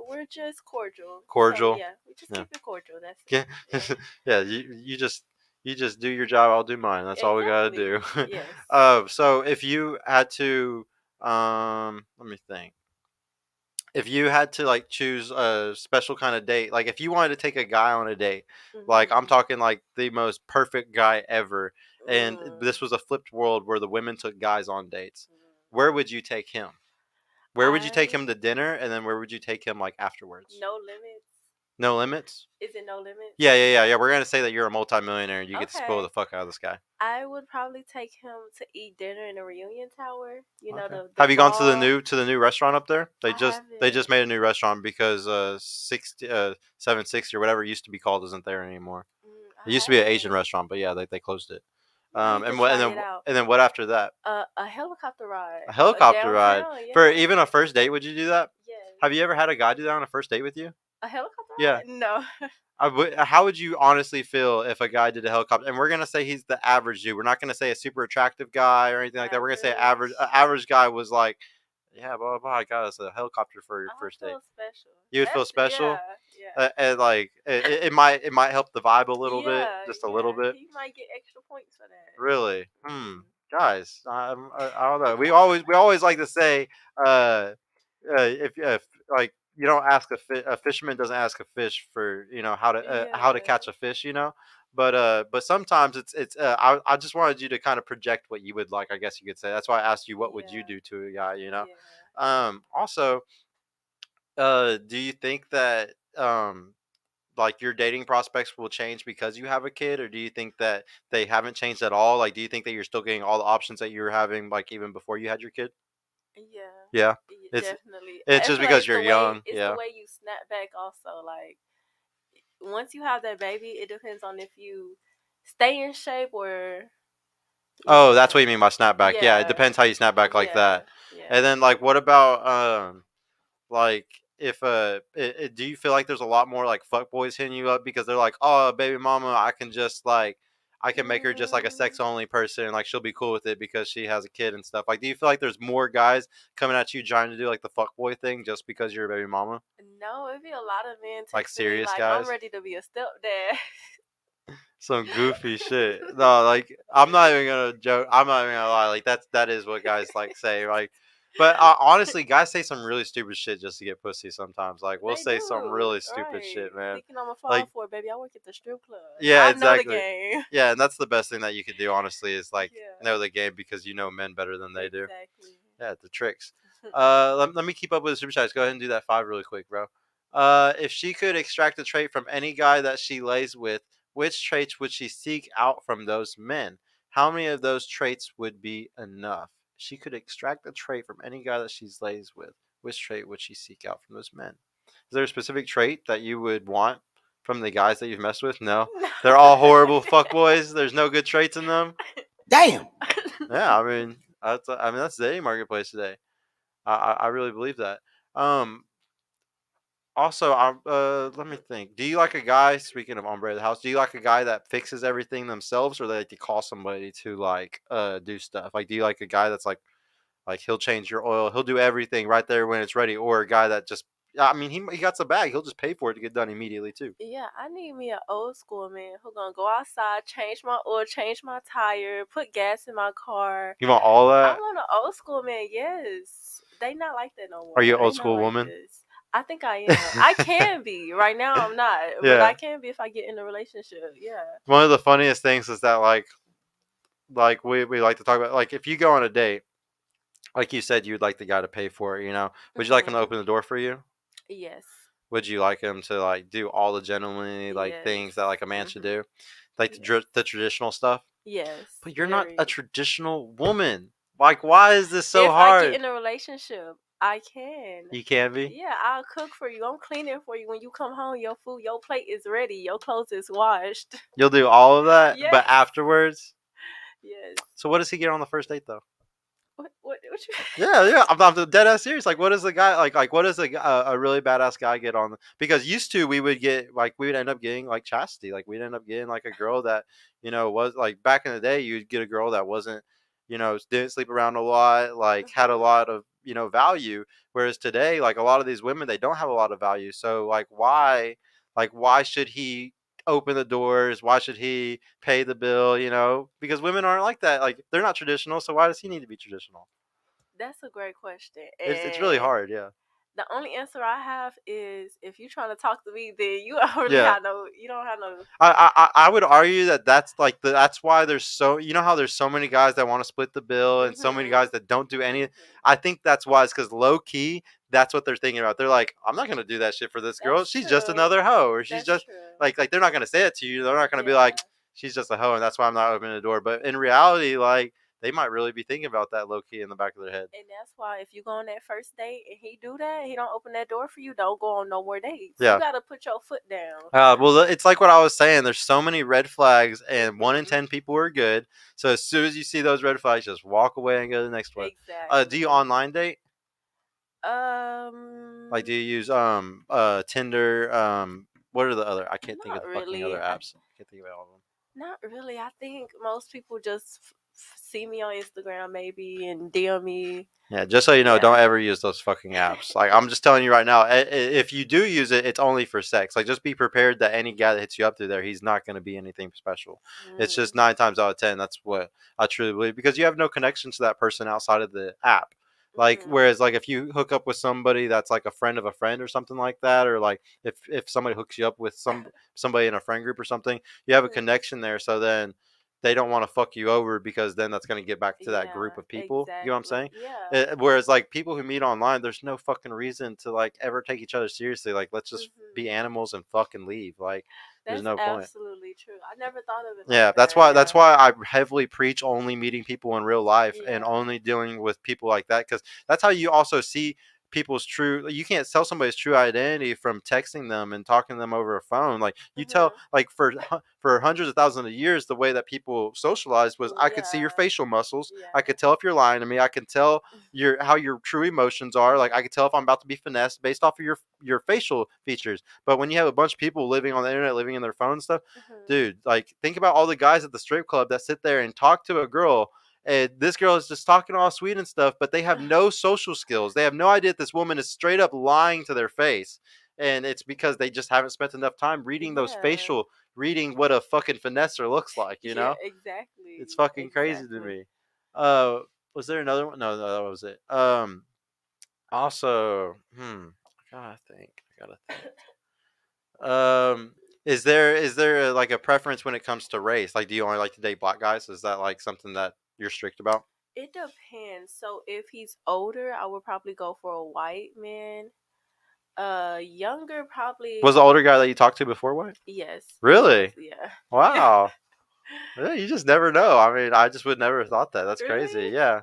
We're just cordial. So Cordial. yeah, we just Yeah. keep it cordial. That's it. Yeah. Yeah. Yeah. You just do your job. I'll do mine. That's all we gotta do. Exactly. Yes. So if you had to, let me think. If you had to like choose a special kind of date, like if you wanted to take a guy on a date, like I'm Mhm. talking like the most perfect guy ever, and Mm. this was a flipped world where the women took guys on dates, Mm. where would you take him? Where would you take I him to dinner, and then where would you take him like afterwards? no limits. No limits. Is it no limits? Yeah. We're gonna say that you're a multimillionaire and you get to spoil the Okay. fuck out of this guy. I would probably take him to eat dinner in the reunion tower. You know Okay. the Have you gone ball. to the new restaurant up there? I They just haven't. made a new restaurant because 760 or whatever it used to be called isn't there anymore. I It used to be an Asian haven't. restaurant, but yeah, they closed it. Need to try it out. And then what after that? A helicopter A ride. helicopter ride Downtown. for Yeah. even a first date. Would you do that? Yes. Have you ever had a guy do that on a first date with you? A helicopter Yeah. ride? No. How would you honestly feel if a guy did a helicopter? And we're gonna say he's the average dude. We're not gonna say a super attractive guy or anything like that. We're gonna say Average. average guy was like, yeah, blah blah blah. I got us a helicopter for your I first date. feel special. You would feel That's special, yeah, yeah. and like it might help the vibe a little bit, Yeah, just a little yeah. bit. He might get extra points for that. Really, Mhm. guys, I don't know. We always like to say, uh, if like you don't ask a fisherman doesn't ask a fish for how to Yeah. catch a fish, but sometimes I just wanted you to kind of project what you would like, I guess you could say. That's why I asked you what would you Yeah. do to a guy. Yeah. Also, do you think that like your dating prospects will change because you have a kid, or do you think that they haven't changed at all? Like, do you think that you're still getting all the options that you were having like even before you had your kid? Yeah. Yeah, it's Definitely. it's I just feel like because you're young. it's the Yeah. way you snap back also. Like once you have that baby, it depends on if you stay in shape or Oh, that's what you mean by snapback. Yeah, it yeah. depends how you snap back like Yeah. that. Yeah. And then like what about like if do you feel like there's a lot more like fuck boys hitting you up because they're like, "Oh, baby mama, I can just like I can make her just like a sex Mm, only person and like she'll be cool with it because she has a kid and stuff." Like do you feel like there's more guys coming at you trying to do like the fuck boy thing just because you're a baby mama? no, it'd be a lot of men Like texting me serious like I'm guys? ready to be a stepdad. Some goofy shit. No, like I'm not even gonna joke. I'm not even gonna lie. Like that is what guys like say. Like, but honestly, guys say some really stupid shit just to get pussy. Sometimes, like we'll They say some do, really stupid right? shit, man. Thinking I'm gonna fall Like, for it, baby. I work at the strip club. yeah, I know the exactly. game. Yeah, and that's the best thing that you could do. Honestly, is like Yeah, know the game because you know men better than they do. exactly. Yeah, the tricks. Let me keep up with the super chats. Go ahead and do that 5 really quick, bro. If she could extract a trait from any guy that she lays with, which traits would she seek out from those men? How many of those traits would be enough? She could extract a trait from any guy that she lays with. Which trait would she seek out from those men? Is there a specific trait that you would want from the guys that you've messed with? No. No. They're all horrible fuckboys. There's no good traits in them. Damn. Yeah, I mean that's the dating marketplace today. I really believe that. Um, Also, let me think. Do you like a guy? Speaking of hombre of the house, do you like a guy that fixes everything themselves, or they like to call somebody to like do stuff? Like, do you like a guy that's like he'll change your oil, he'll do everything right there when it's ready, or a guy that just, I mean, he got the bag, he'll just pay for it to get done immediately too. Yeah, I need me an old school man who gonna go outside, change my oil, change my tire, put gas in my car. You want all I that? want an old school man. Yes, they not like that no more. Are you an They old not school like woman? this. I think I am. I can be. Right now, I'm not, but Yeah. I can be if I get in a relationship. Yeah. One of the funniest things is that like we like to talk about, like, if you go on a date, like you said, you'd like the guy to pay for it. Would you like him to Mhm. open the door for you? Yes. Would you like him to like do all the gentlemanly like Yes. things that like a man should do, like Yes. the traditional stuff? Yes. But you're not Very. a traditional woman. Like, why is this so If I hard? get in a relationship, I can. You can be. Yeah, I'll cook for you. I'm cleaning for you. When you come home, your food, your plate is ready. Your clothes is washed. You'll do all of that, Yes. but afterwards. Yes. So what does he get on the first date though? What you? Yeah. I'm dead ass serious. Like, what does the guy like? What does a really badass guy get on? Because used to we would get like we would end up getting like chastity. Like we'd end up getting like a girl that was like back in the day. You'd get a girl that wasn't didn't sleep around a lot. Like had a lot of value. Whereas today, like a lot of these women, they don't have a lot of value. So like why? Like why should he open the doors? Why should he pay the bill? Because women aren't like that. Like they're not traditional. So why does he need to be traditional? That's a great question. It's really And hard, yeah. the only answer I have is if you're trying to talk to me, then you already Yeah. have no. You don't have no. I would argue that that's why there's so how there's so many guys that want to split the bill and so many Mhm. guys that don't do any. Mhm. I think that's why it's because low key that's what they're thinking about. They're like, I'm not gonna do that shit for this girl. That's She's just true. another hoe, or she's That's just true. like they're not gonna say it to you. They're not gonna be like, Yeah. she's just a hoe, and that's why I'm not opening the door. But in reality, like they might really be thinking about that low key in the back of their head. And that's why if you go on that first date and he do that, he don't open that door for you, don't go on no more dates. Yeah. You gotta put your foot down. Well, it's like what I was saying. There's so many red flags, and 1 in Mhm. 10 people are good. So as soon as you see those red flags, just walk away and go to the next one. Exactly. Do you online date? Um. Like, do you use Tinder? What are the other? I can't think of Not the fucking really. other apps. I can't think of all of them. Not really. I think most people just see me on Instagram maybe and DM me. Yeah, just so you know, Yeah. don't ever use those fucking apps. Like, I'm just telling you right now, if you do use it, it's only for sex. Like, just be prepared that any guy that hits you up through there, he's not going to be anything special. It's just 9 times out of 10. That's what I truly believe, because you have no connection to that person outside of the app. Like, Mhm. whereas, like, if you hook up with somebody that's like a friend of a friend or something like that, or like if somebody hooks you up with somebody in a friend group or something, you have a Mhm. connection there. So then they don't want to fuck you over, because then that's going to get back to that Yeah, group of people. You know what I'm saying? exactly. Yeah. Whereas like people who meet online, there's no fucking reason to like ever take each other seriously. Like, let's just be Mhm. animals and fucking leave. Like, there's That's no point. absolutely true. I never thought of it Yeah, like that's that. why Yeah. I heavily preach only meeting people in real life and Yeah. only dealing with people like that, because that's how you also see people's true. You can't tell somebody's true identity from texting them and talking to them over a phone. Like, you tell, Mhm. like, for hundreds of thousands of years, the way that people socialized was I could see your Yeah. facial muscles. Yeah. I could tell if you're lying to me. I can tell how your true emotions are. Like, I could tell if I'm about to be finessed based off of your facial features. But when you have a bunch of people living on the internet, living in their phone and stuff, Mhm. dude, like, think about all the guys at the strip club that sit there and talk to a girl, and this girl is just talking all sweet and stuff, but they have no social skills. They have no idea that this woman is straight up lying to their face, and it's because they just haven't spent enough time reading those Yeah. reading what a fucking finesser looks like. Yeah. Exactly. It's fucking crazy to Exactly. me. Was there another one? No, that was it. Also, I gotta think. Um, is there like a preference when it comes to race? Like, do you only like to date black guys? Is that like something that you're strict about? It depends. So if he's older, I would probably go for a white man. Younger probably. Was the older guy that you talked to before white? Yes, he was. Really? Yeah. Yeah. Wow. Yeah, you just never know. I mean, I just would never have thought that. That's crazy. Really? Yeah.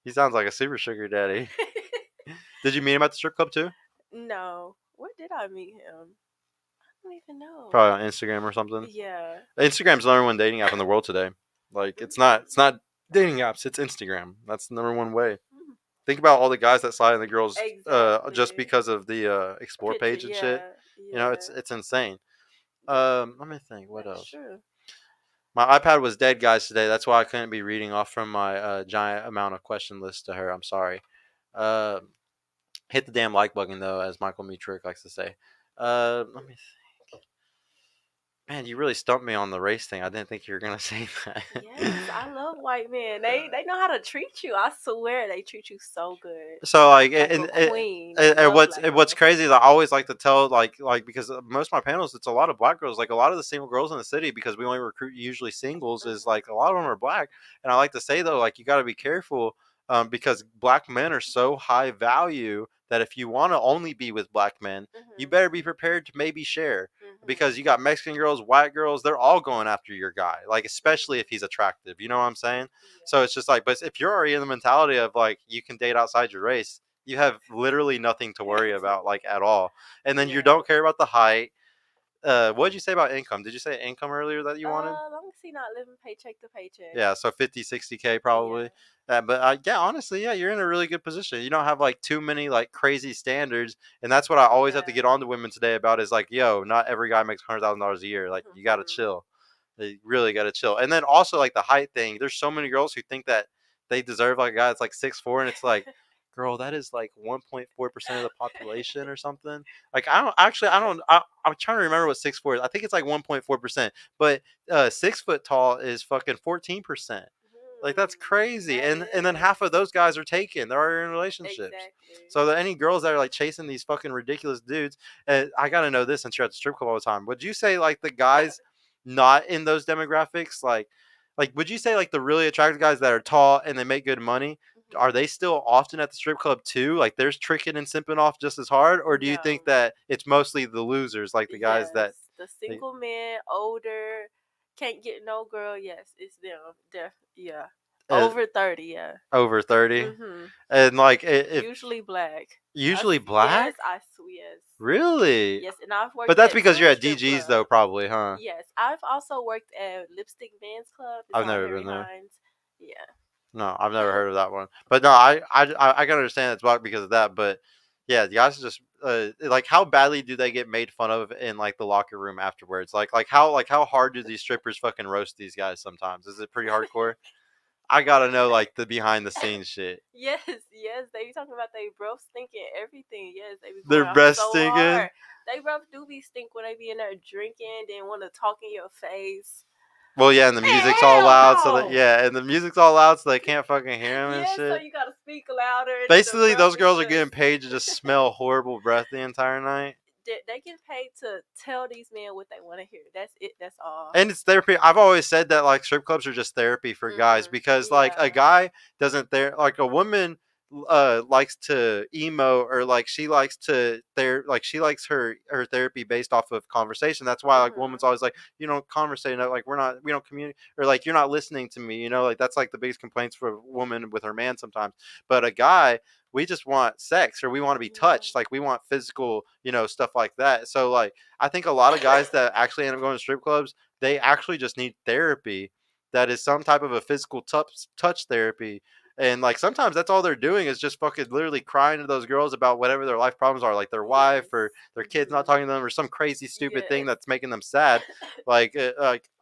He sounds like a super sugar daddy. Did you meet him at the strip club too? No. Where did I meet him? I don't even know. Probably on Instagram or something. Yeah. Instagram's the number one dating app in the world today. Like it's not dating apps, it's Instagram. That's the number one way. Mm. Think about all the guys that slide in the girls just Exactly. because of the explore Picture. page and shit. Yeah. You know, Yeah. it's insane. Yeah. Let me think. What That's else? true. My iPad was dead, guys, today. That's why I couldn't be reading off from my giant amount of question list to her. I'm sorry. Uh, hit the damn like button though, as Michael Mutrick likes to say. Let me. Man, you really stumped me on the race thing. I didn't think you were gonna say that. Yes, I love white men. They know how to treat you. I swear they treat you so good. So like, Like and, a and, queen. They and love what's black what's girls. crazy is I always like to tell like because most of my panels it's a lot of black girls. Like a lot of the single girls in the city because we only recruit usually singles is Mhm. like a lot of them are black. And I like to say though like you got to be careful because black men are so high value that if you want to only be with black men, you Mhm. better be prepared to maybe share Mhm. because you got Mexican girls, white girls, they're all going after your guy. Like especially if he's attractive. You know what I'm saying? So Yeah. it's just like, but if you're already in the mentality of like you can date outside your race, you have literally nothing to worry about, like at all. And then you Yeah. don't care about the height. What did you say about income? Did you say income earlier that you wanted? Long as he not living paycheck to paycheck. Yeah, so 50, 60K Yeah. probably. But yeah, honestly, yeah, you're in a really good position. You don't have like too many like crazy standards, and that's what I always have to Yeah. get on to women today about is like, yo, not every guy makes $100,000 a year. Like, you gotta Mhm. chill. You really gotta chill. And then also like the height thing. There's so many girls who think that they deserve like a guy that's like 6'4", and it's like, girl, that is like 1.4% of the population or something. Like I don't actually I don't I'm trying to remember what 6'4" is. I think it's like 1.4%, but 6 foot tall is fucking 14%. Like that's crazy. That And then is half of those guys are taken. They're already in relationships. exactly. So that any girls that are like chasing these fucking ridiculous dudes, I gotta know this since you're at the strip club all the time. Would you say like the guys not in those demographics, like would you say like the really attractive guys that are tall and they make good money, are Mhm. they still often at the strip club too? Like there's tricking and simping off just as hard, or do you think No. that it's mostly the losers, like the guys that Yes. The they, single men, older, can't get no girl. Yes, it's them. Yeah. uh, Over 30. Yeah. over 30? Mhm. And like if Usually black. usually Yes, black? yes. Really? Yes, and I've But worked that's at because two you're at strip DG's though, clubs. probably, huh? Yes, I've also worked at Lipstick Men's Club. It's I've on never Harry been there. Hines. Yeah. No, I've never heard of that one. But no, I can understand it's black because of that. But yeah, the guys just like how badly do they get made fun of in like the locker room afterwards? Like how hard do these strippers fucking roast these guys sometimes? Is it pretty hardcore? I gotta know like the behind the scenes shit. Yes, yes, they be talking about they breath stinking everything. Yes, they be Their going off breath so stinking. hard. They breath do be stink when they be in there drinking, then want to talk in your face. Well, yeah, and the Man, music's all hell loud, so that no. yeah, and the music's all loud, so they can't fucking hear him and Yes, so shit. you gotta speak louder. The Basically, breath those is girls are getting just paid to just smell horrible breath the entire night. they get paid to tell these men what they want to hear. That's it. That's all. And it's therapy. I've always said that like strip clubs are just therapy for guys Mhm. because like a Yeah. guy doesn't like a woman likes to emo or like she likes to like she likes her therapy based off of conversation. That's why like woman's Mhm. always like you don't conversate like we don't communicate or like you're not listening to me, you know, like that's like the biggest complaints for a woman with her man sometimes. But a guy, we just want sex or we want to be Yeah. touched, like we want physical, you know, stuff like that. So like I think a lot of guys that actually end up going to strip clubs, they actually just need therapy that is some type of a physical touch therapy. And like sometimes that's all they're doing is just fucking literally crying to those girls about whatever their life problems are, like their wife Yes. or their kids not Mhm. talking to them or some crazy stupid thing Yes. that's making them sad. Like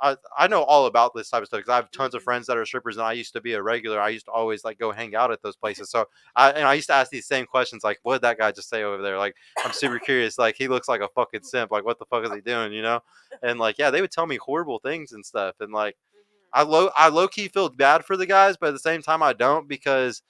I know all about this type of stuff because I have tons of Mhm. friends that are strippers and I used to be a regular. I used to always like go hang out at those places. So I used to ask these same questions like, what did that guy just say over there? Like I'm super curious. Like he looks like a fucking simp. Like what the fuck is he doing? You know? And like yeah, they would tell me horrible things and stuff. And like Mhm. I low key feel bad for the guys, but at the same time I don't because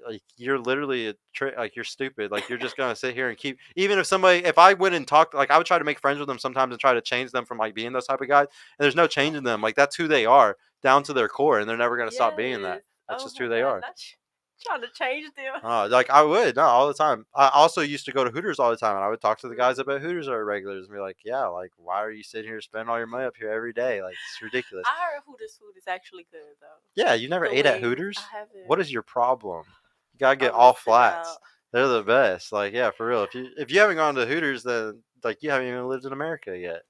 like you're literally like you're stupid. Like you're just gonna sit here and keep even if I went and talked like I would try to make friends with them sometimes and try to change them from like being those type of guys. And there's no changing them. Like that's who they are down to their core, and they're never gonna stop being that. Yes. That's Oh just my who they God. are. Not. Trying to change them. Like I would, no, all the time. I also used to go to Hooters all the time, and I would talk to the guys up at Mm. Hooters that are regulars and be like, "Yeah, like why are you sitting here spending all your money up here every day? Like it's ridiculous." I heard Hooters food is actually good though. Yeah, you never The ate at wings, I Hooters? What haven't. is your problem? You gotta get I'm all missing out. flats. They're the best. Like, yeah, for real. If you haven't gone to Hooters, then like you haven't even lived in America yet.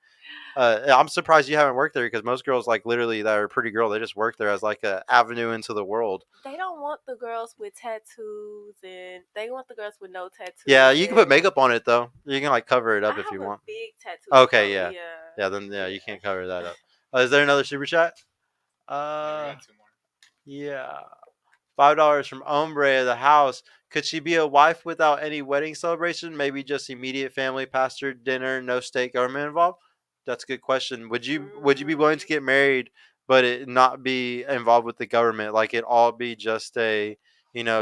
I'm surprised you haven't worked there because most girls, like literally, that are a pretty girl, they just work there as like a avenue into the world. They don't want the girls with tattoos, and they want the girls with no Yeah, tattoos. you can put And makeup on it though. You can like cover it I up if you have a want. big tattoo, Okay, so yeah, yeah, yeah. Then yeah, you yeah. can't cover that up. Is there another super chat? Yeah, we Uh, got two more. yeah. $5 from Ombre of the house. Could she be a wife without any wedding celebration? Maybe just immediate family, pastor, dinner, no state government involved? That's a good question. Would you be willing to Mm, get married, but it not be involved with the government? Like it all be just a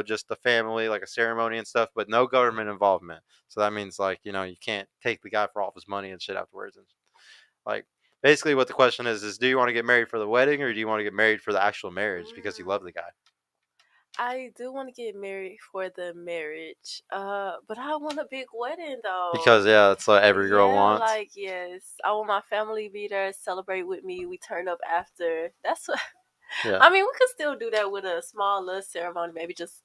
just the family, like a ceremony and stuff, but no government involvement. So that means like you can't take the guy for all of his money and shit afterwards. And like basically, what the question is do you want to get married for the wedding or do you want to get married for the actual marriage because you love mm. the guy? I do want to get married for the marriage, but I want a big wedding Because though. yeah, that's what every girl Yeah, wants. like yes, I want my family to be there, celebrate with me. We turn up after. That's what Yeah, I mean. We could still do that with a small little ceremony, maybe just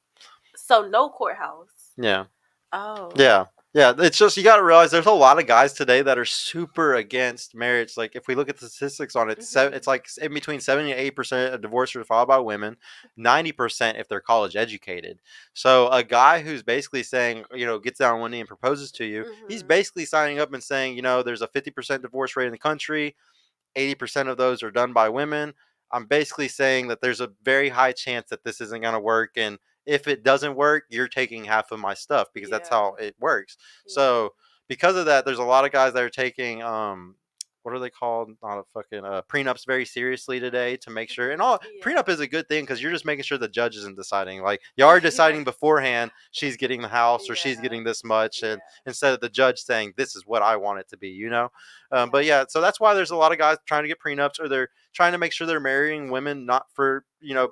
so no courthouse. yeah, Oh, yeah, yeah. It's just you got to realize there's a lot of guys today that are super against marriage. Like if we look at the statistics on it, it's hmm, like in between 70 and 8% of divorces are filed by women, 90% if they're college educated. So a guy who's basically saying gets down on one knee and proposes to you, he's hmm, basically signing up and saying there's a 50% divorce rate in the country. 80% of those are done by women. I'm basically saying that there's a very high chance that this isn't going to work. And if it doesn't work, you're taking half of my stuff because that's yeah, how it works. yeah. So, because of that, there's a lot of guys that are taking, what are they called? Not a fucking prenups very seriously today to make sure. And all Yeah. prenup is a good thing because you're just making sure the judge isn't deciding. Like you are Yeah. deciding beforehand, she's getting the house or she's Yeah. getting this much, and Yeah. instead of the judge saying this is what I want it to be. But Yeah. yeah, so that's why there's a lot of guys trying to get prenups or they're trying to make sure they're marrying women not for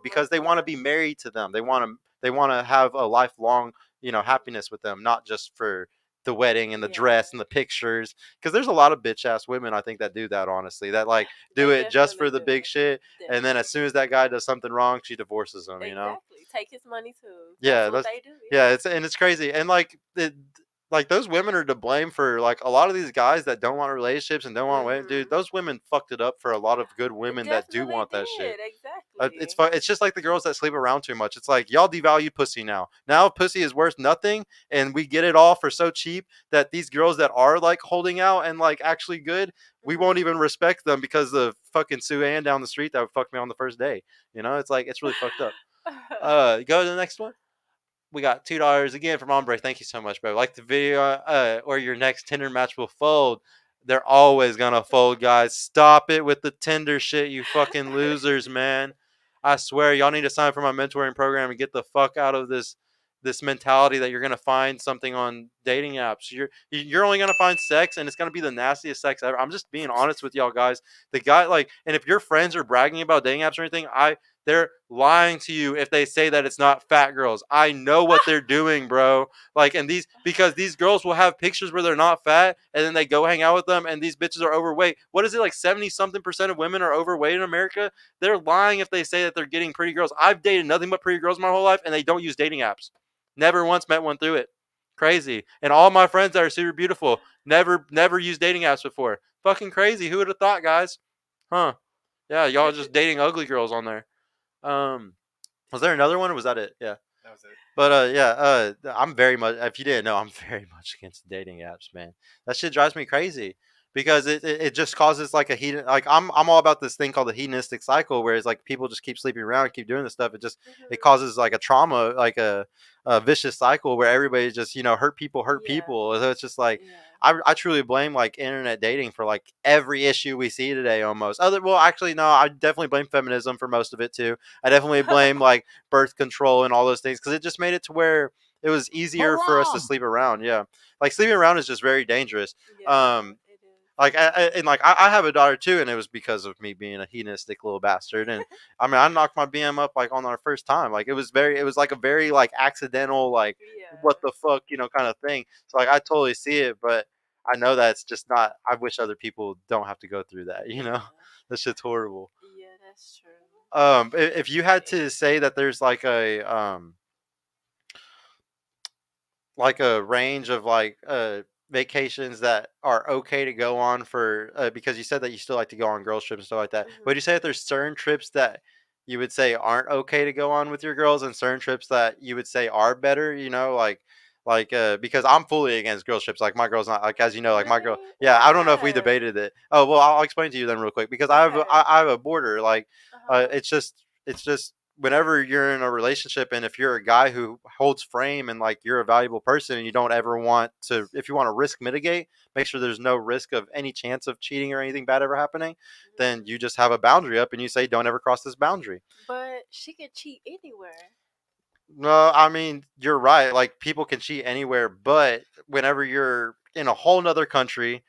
because they want to be Money. married to them. They want to have a lifelong happiness with them, not just for the wedding and the Yeah. dress and the pictures. Because there's a lot of bitch ass women I think that do that honestly. That like do They it just definitely for the do. big shit, and then as Definitely. soon as that guy does something wrong, she divorces him. Exactly. Take his money too. That's Yeah, what that's they do. yeah. Yeah. It's crazy, and like those women are to blame for like a lot of these guys that don't want relationships and don't want to wait. Dude, Mhm. those women fucked it up for a lot of good It women that do definitely want that shit. did. Exactly. It's just like the girls that sleep around too much. It's like y'all devalue pussy now. Now pussy is worth nothing, and we get it all for so cheap that these girls that are like holding out and like actually good, we won't even Mhm. respect them because of fucking Sue Ann down the street that would fuck me on the first day. It's like it's really fucked up. Go to the next one. We got $2 again from Ombre. Thank you so much, bro. Like the video, or your next Tinder match will fold. They're always gonna fold, guys. Stop it with the Tinder shit, you fucking losers, man. I swear, y'all need to sign up for my mentoring program and get the fuck out of this mentality that you're gonna find something on dating apps. You're only gonna find sex, and it's gonna be the nastiest sex ever. I'm just being honest with y'all, guys. The guy like, and if your friends are bragging about dating apps or anything, they're lying to you if they say that it's not fat girls. I know what they're doing, bro. Like, and because these girls will have pictures where they're not fat, and then they go hang out with them, and these bitches are overweight. What is it, like 70 something percent of women are overweight in America? They're lying if they say that they're getting pretty girls. I've dated nothing but pretty girls my whole life, and they don't use dating apps. Never once met one through it. Crazy. And all my friends that are super beautiful never used dating apps before. Fucking crazy. Who would have thought, guys? Huh? Yeah, y'all just dating ugly girls on there. Um, was there another one or was that it? Yeah. That was it. But yeah, I'm very much. If you didn't know, I'm very much against dating apps, man. That shit drives me crazy because it just causes like a heat. Like I'm all about this thing called the hedonistic cycle, where it's like people just keep sleeping around, keep doing this stuff. It Mhm. causes like a trauma, like a vicious cycle where everybody just hurt Yeah. people. So it's just like Yeah. I truly blame like internet dating for like every issue we see today almost. Well, actually no, I definitely blame feminism for most of it too. I definitely blame like birth control and all those things because it just made it to where it was easier for us to Haram. sleep around. Yeah, like sleeping around is just very dangerous. Yeah. Um, It is. I have a daughter too, and it was because of me being a hedonistic little bastard. And I mean, I knocked my BM up like on our first time. Like it was like a very like accidental, like what Yeah. the fuck, kind of thing. So like I totally see it, but I know that's just not. I wish other people don't have to go through that. Yeah. That shit's horrible. Yeah, that's true. If you had to say that there's like a range of vacations that are okay to go on for because you said that you still like to go on girls trips and stuff like that. Would you Hmm. say that there's certain trips that you would say aren't okay to go on with your girls and certain trips that you would say are better, because I'm fully against girls trips. Like my girl's not like, as you know, like my girl. Really? Yeah, Why I don't know if we not? debated it. Oh well, I'll explain to you then real quick because Okay. I have a border. Like Uh-huh. it's just whenever you're in a relationship and if you're a guy who holds frame and like you're a valuable person and you don't ever want to, if you want to risk mitigate, make sure there's no risk of any chance of cheating or anything bad ever happening, then Hmm. you just have a boundary up and you say don't ever cross this boundary. But she could cheat anywhere. No, I mean, you're right. Like people can cheat anywhere, but whenever you're in a whole nother country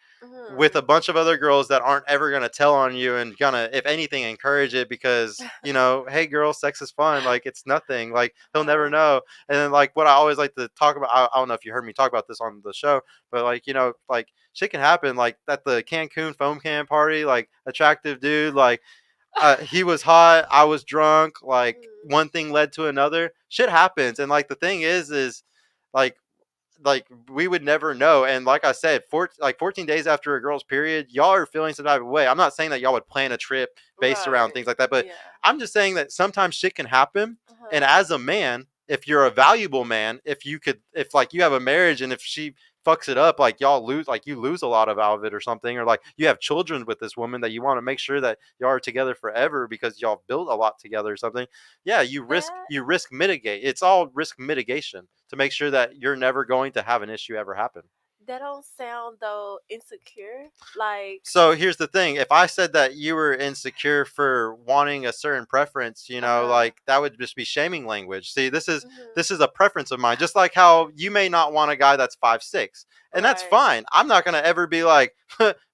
with a Hmm. bunch of other girls that aren't ever gonna tell on you and gonna, if anything, encourage it because hey, girl, sex is fun. Like it's nothing. Like he'll never Uh, know. And then like what I always like to talk about, I don't know if you heard me talk about this on the show, but like shit can happen. Like at the Cancun foam can party, like attractive dude, like he was hot, I was drunk, like mm, one thing led to another. Shit happens, and like the thing is like we would never know. And like I said, 14 days after a girl's period, y'all are feeling some type of way. I'm not saying that y'all would plan a trip based around right. things like that, but Yeah. I'm just saying that sometimes shit can happen. And Uh-huh. as a man, if you're a valuable man, if like you have a marriage and if she fucks it up, like y'all lose, like you lose a lot of out of it or something, or like you have children with this woman that you want to make sure that y'all are together forever because y'all built a lot together or something. Yeah, That you risk mitigate. It's all risk mitigation to make sure that you're never going to have an issue ever happen. that don't sound though insecure. Like, So here's the thing: if I said that you were insecure for wanting a certain preference, uh-huh. like that would just be shaming language. See, Hmm. this is a preference of mine. Just like how you may not want a guy that's 5'6", and that's Right. fine. I'm not gonna ever be like,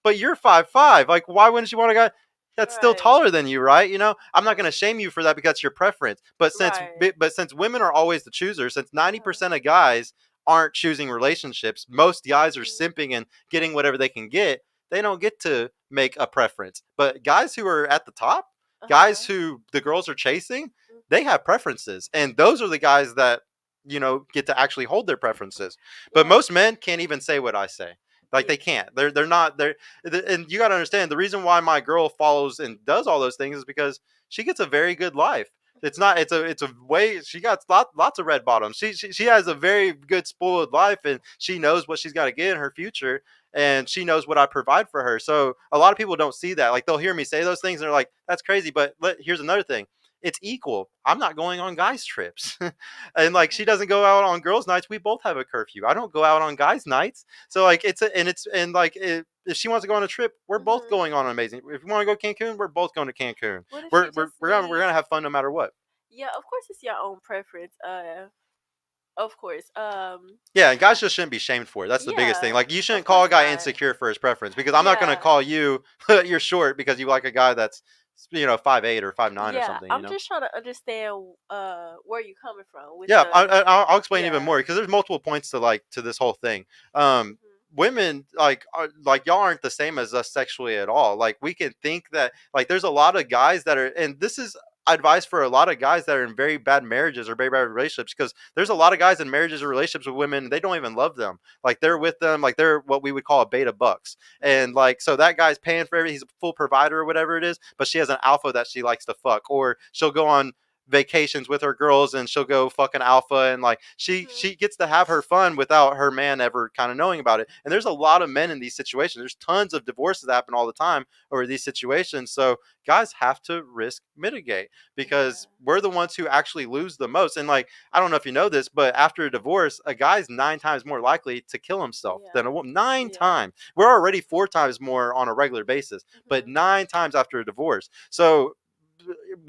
but you're 5'5". Like, why wouldn't you want a guy that's still Right. taller than you, right? I'm not gonna shame you for that because it's your preference. Right. But since women are always the choosers, since Uh-huh. 90% of guys aren't choosing relationships, most guys are Hmm. simping and getting whatever they can get. They don't get to make a preference. But guys who are at the top, guys Uh-huh. who the girls are chasing, they Hmm. have preferences. And those are the guys that, get to actually hold their preferences. But Well, most men can't even say what I say. Like yeah. they can't. They're not they're and you got to understand the reason why my girl follows and does all those things is because she gets a very good life. It's not. It's a way. She got lots of red bottoms. She has a very good spoiled life, and she knows what she's got to get in her future, and she knows what I provide for her. So a lot of people don't see that. Like they'll hear me say those things, and they're like, "That's crazy." But here's another thing: it's equal. I'm not going on guys' trips, and like she Hmm. doesn't go out on girls' nights. We both have a curfew. I don't go out on guys' nights. So like it's like if she wants to go on a trip, we're both Hmm. going on amazing. If you want to go Cancun, we're both going to Cancun. What if We're she we're just we're gonna we're need? gonna have fun no matter what. Yeah, of course it's your own preference. Of course. Yeah, and guys just shouldn't be shamed for it. That's the biggest thing. Yeah. Like you Of shouldn't call course a guy not. insecure for his preference because I'm not gonna Yeah. call you you're short because you like a guy that's 5'8" or 5'9" or Yeah. something. I'm just trying to understand where you coming from with Yeah, the I'll explain even yeah. more because there's multiple points to this whole thing. Mhm. Women like y'all aren't the same as us sexually at all. Like we can think that like there's a lot of guys that are, and this is advice for a lot of guys that are in very bad marriages or very bad relationships because there's a lot of Mhm. guys in marriages or relationships with women they don't even love them. Like they're with them like they're what we would call a beta bucks, and Mhm. like so that guy's paying for everything. He's a full provider or whatever it is, but she has an alpha that she likes to fuck, or she'll go on vacations with her girls and she'll go fucking alpha, and like Mhm. she gets to have her fun without her man ever kind of knowing about it. And there's a lot of men in these situations. There's tons of divorces that happen all the time over these situations. So guys have to risk mitigate Yeah. because we're the ones who actually lose the most. And like I don't know if you know this, but after a divorce a guy's 9 times more likely to kill himself than Yeah. a woman. Nine Yeah. times We're already 4 times more on a regular basis, but Mhm. 9 times after a divorce. So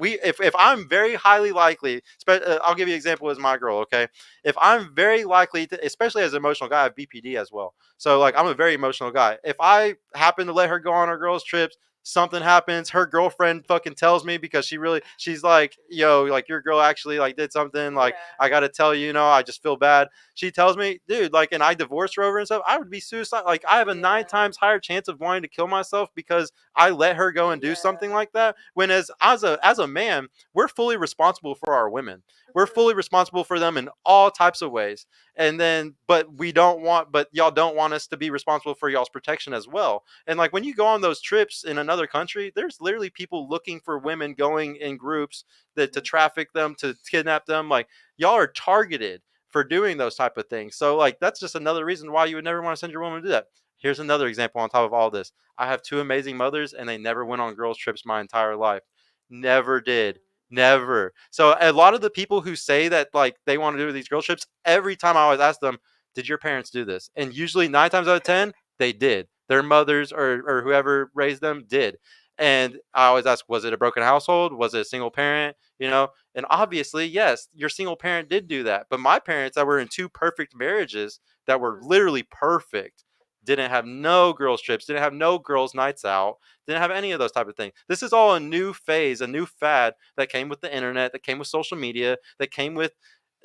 if I'm very highly likely, I'll give you an example as my girl, okay? If I'm very likely to, especially as an emotional guy, I have BPD as well. So like I'm a very emotional guy. If I happen to let her go on our girls' trips, something happens, her girlfriend fucking tells me because she's like, yo, like your girl actually like did something, like Yeah. I gotta tell you, I just feel bad. She tells me, dude, like, and I divorced her over and stuff, I would be suicide. Like I have a nine Yeah. times higher chance of wanting to kill myself because I let her go and do something Yeah. like that. When as a man, we're fully responsible for our women. We're Mhm. fully responsible for them in all types of ways. And then, but y'all don't want us to be responsible for y'all's protection as well. And like when you go on those trips in another country, there's literally people looking for women going in groups that to Mhm. traffic them, to kidnap them. Like y'all are targeted for doing those type of things. So like that's just another reason why you would never want to send your woman to do that. Here's another example on top of all this. I have two amazing mothers and they never went on girls trips my entire life. Never did. Never. So a lot of the people who say that like they want to do these girl trips, every time I always ask them, did your parents do this? And usually 9 times out of 10, they did. Their mothers or whoever raised them did. And I always ask, was it a broken household? Was it a single parent? And obviously, yes, your single parent did do that. But my parents that were in two perfect marriages that were Mhm. literally perfect didn't have no girls trips, didn't have no girls nights out, didn't have any of those type of things. This is all a new phase, a new fad that came with the internet, that came with social media, that came with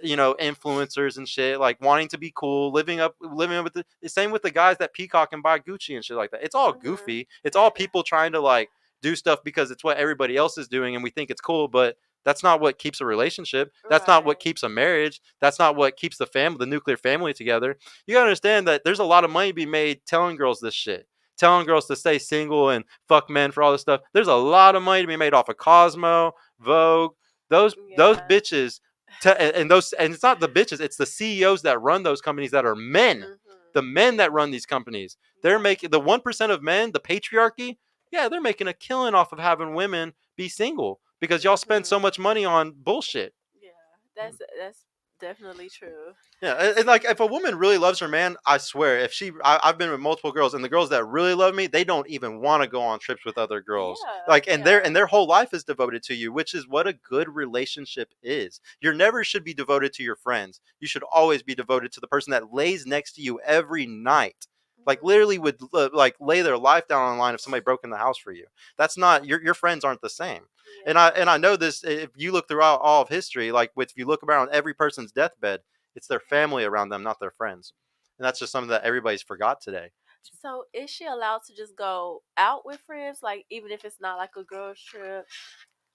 influencers and shit, like wanting to be cool, living up with the same with the guys that peacock and buy Gucci and shit like that. It's all Mhm. goofy. It's all people trying to like do stuff because it's what everybody else is doing and we think it's cool, but that's not what keeps a relationship. That's not what Right. keeps a marriage. That's not what keeps the nuclear family together. You gotta understand that there's a lot of money to be made telling girls this shit, telling girls to stay single and fuck men for all this stuff. There's a lot of money to be made off of Cosmo, Vogue, those Yeah. bitches. And it's not the bitches, it's the CEOs that run those companies that are men. Mhm. The men that run these companies. They're Yeah. making the 1% of men, the patriarchy. Yeah, they're making a killing off of having women be single because y'all spend so Mhm. much money on bullshit. Yeah. That's definitely true. Yeah, and like if a woman really loves her man, I swear, I've been with multiple girls, and the girls that really love me, they don't even want to go on trips with other girls. Yeah. Like, and Yeah. their whole life is devoted to you, which is what a good relationship is. You never should be devoted to your friends. You should always be devoted to the person that lays next to you every night. Like Mhm. literally would like lay their life down on the line if somebody broke in the house for you. That's not your friends aren't the same. And I Yeah. know this. If you look throughout all of history, like if you look around every person's deathbed, it's their family around them, not their friends. And that's just something that everybody's forgot today. So is she allowed to just go out with friends, like even if it's not like a girls trip?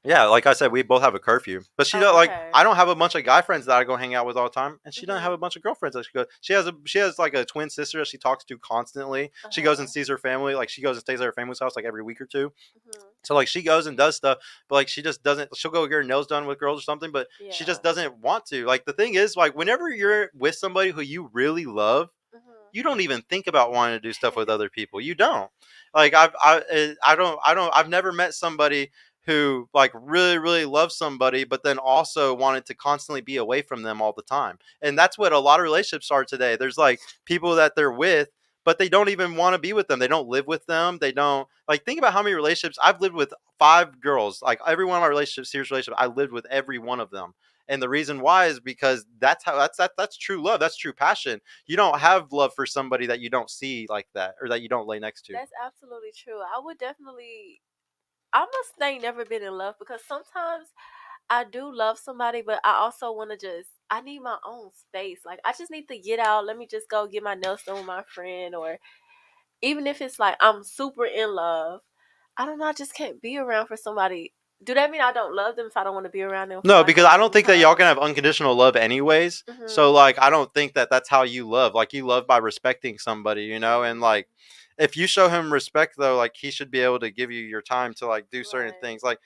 Yeah, like I said, we both have a curfew. But she don't Oh, like okay. I don't have a bunch of guy friends that I go hang out with all the time. And she doesn't have a Mhm. bunch of girlfriends that she goes. She has like a twin sister that she talks to constantly. Uh She goes and huh. sees her family. Like she goes and stays at her family's house like every week or two. Mhm. So like she goes and does stuff, but like she just doesn't. She'll go get her nails done with girls or something, but she just Yeah. doesn't want to. Like the thing is, like whenever you're with somebody who you really love, Mhm. you don't even think about wanting to do stuff with other people. You don't. Like I've never met somebody who like really really loves somebody but then also wanted to constantly be away from them all the time. And that's what a lot of relationships are today. There's like people that they're with but they don't even want to be with them. They don't live with them. They don't like think about how many relationships I've lived with. 5 girls, like every one of my relationships, serious relationships, I lived with every one of them. And the reason why is because that's true love. That's true passion. You don't have love for somebody that you don't see like that or that you don't lay next to. That's absolutely true. I would definitely. I must say, never been in love because sometimes I do love somebody, but I also want to just. I need my own space. Like I just need to get out. Let me just go get my nails done with my friend, or even if it's like I'm super in love. I don't know. I just can't be around for somebody. Do that mean I don't love them if I don't want to be around them for No, like a because I don't long think that y'all time? can have unconditional love anyways. So Mhm. like I don't think that that's how you love. Like you love by respecting somebody, and Mhm. like if you show him respect though, like he should be able to give you your time to like do certain Right. things. Like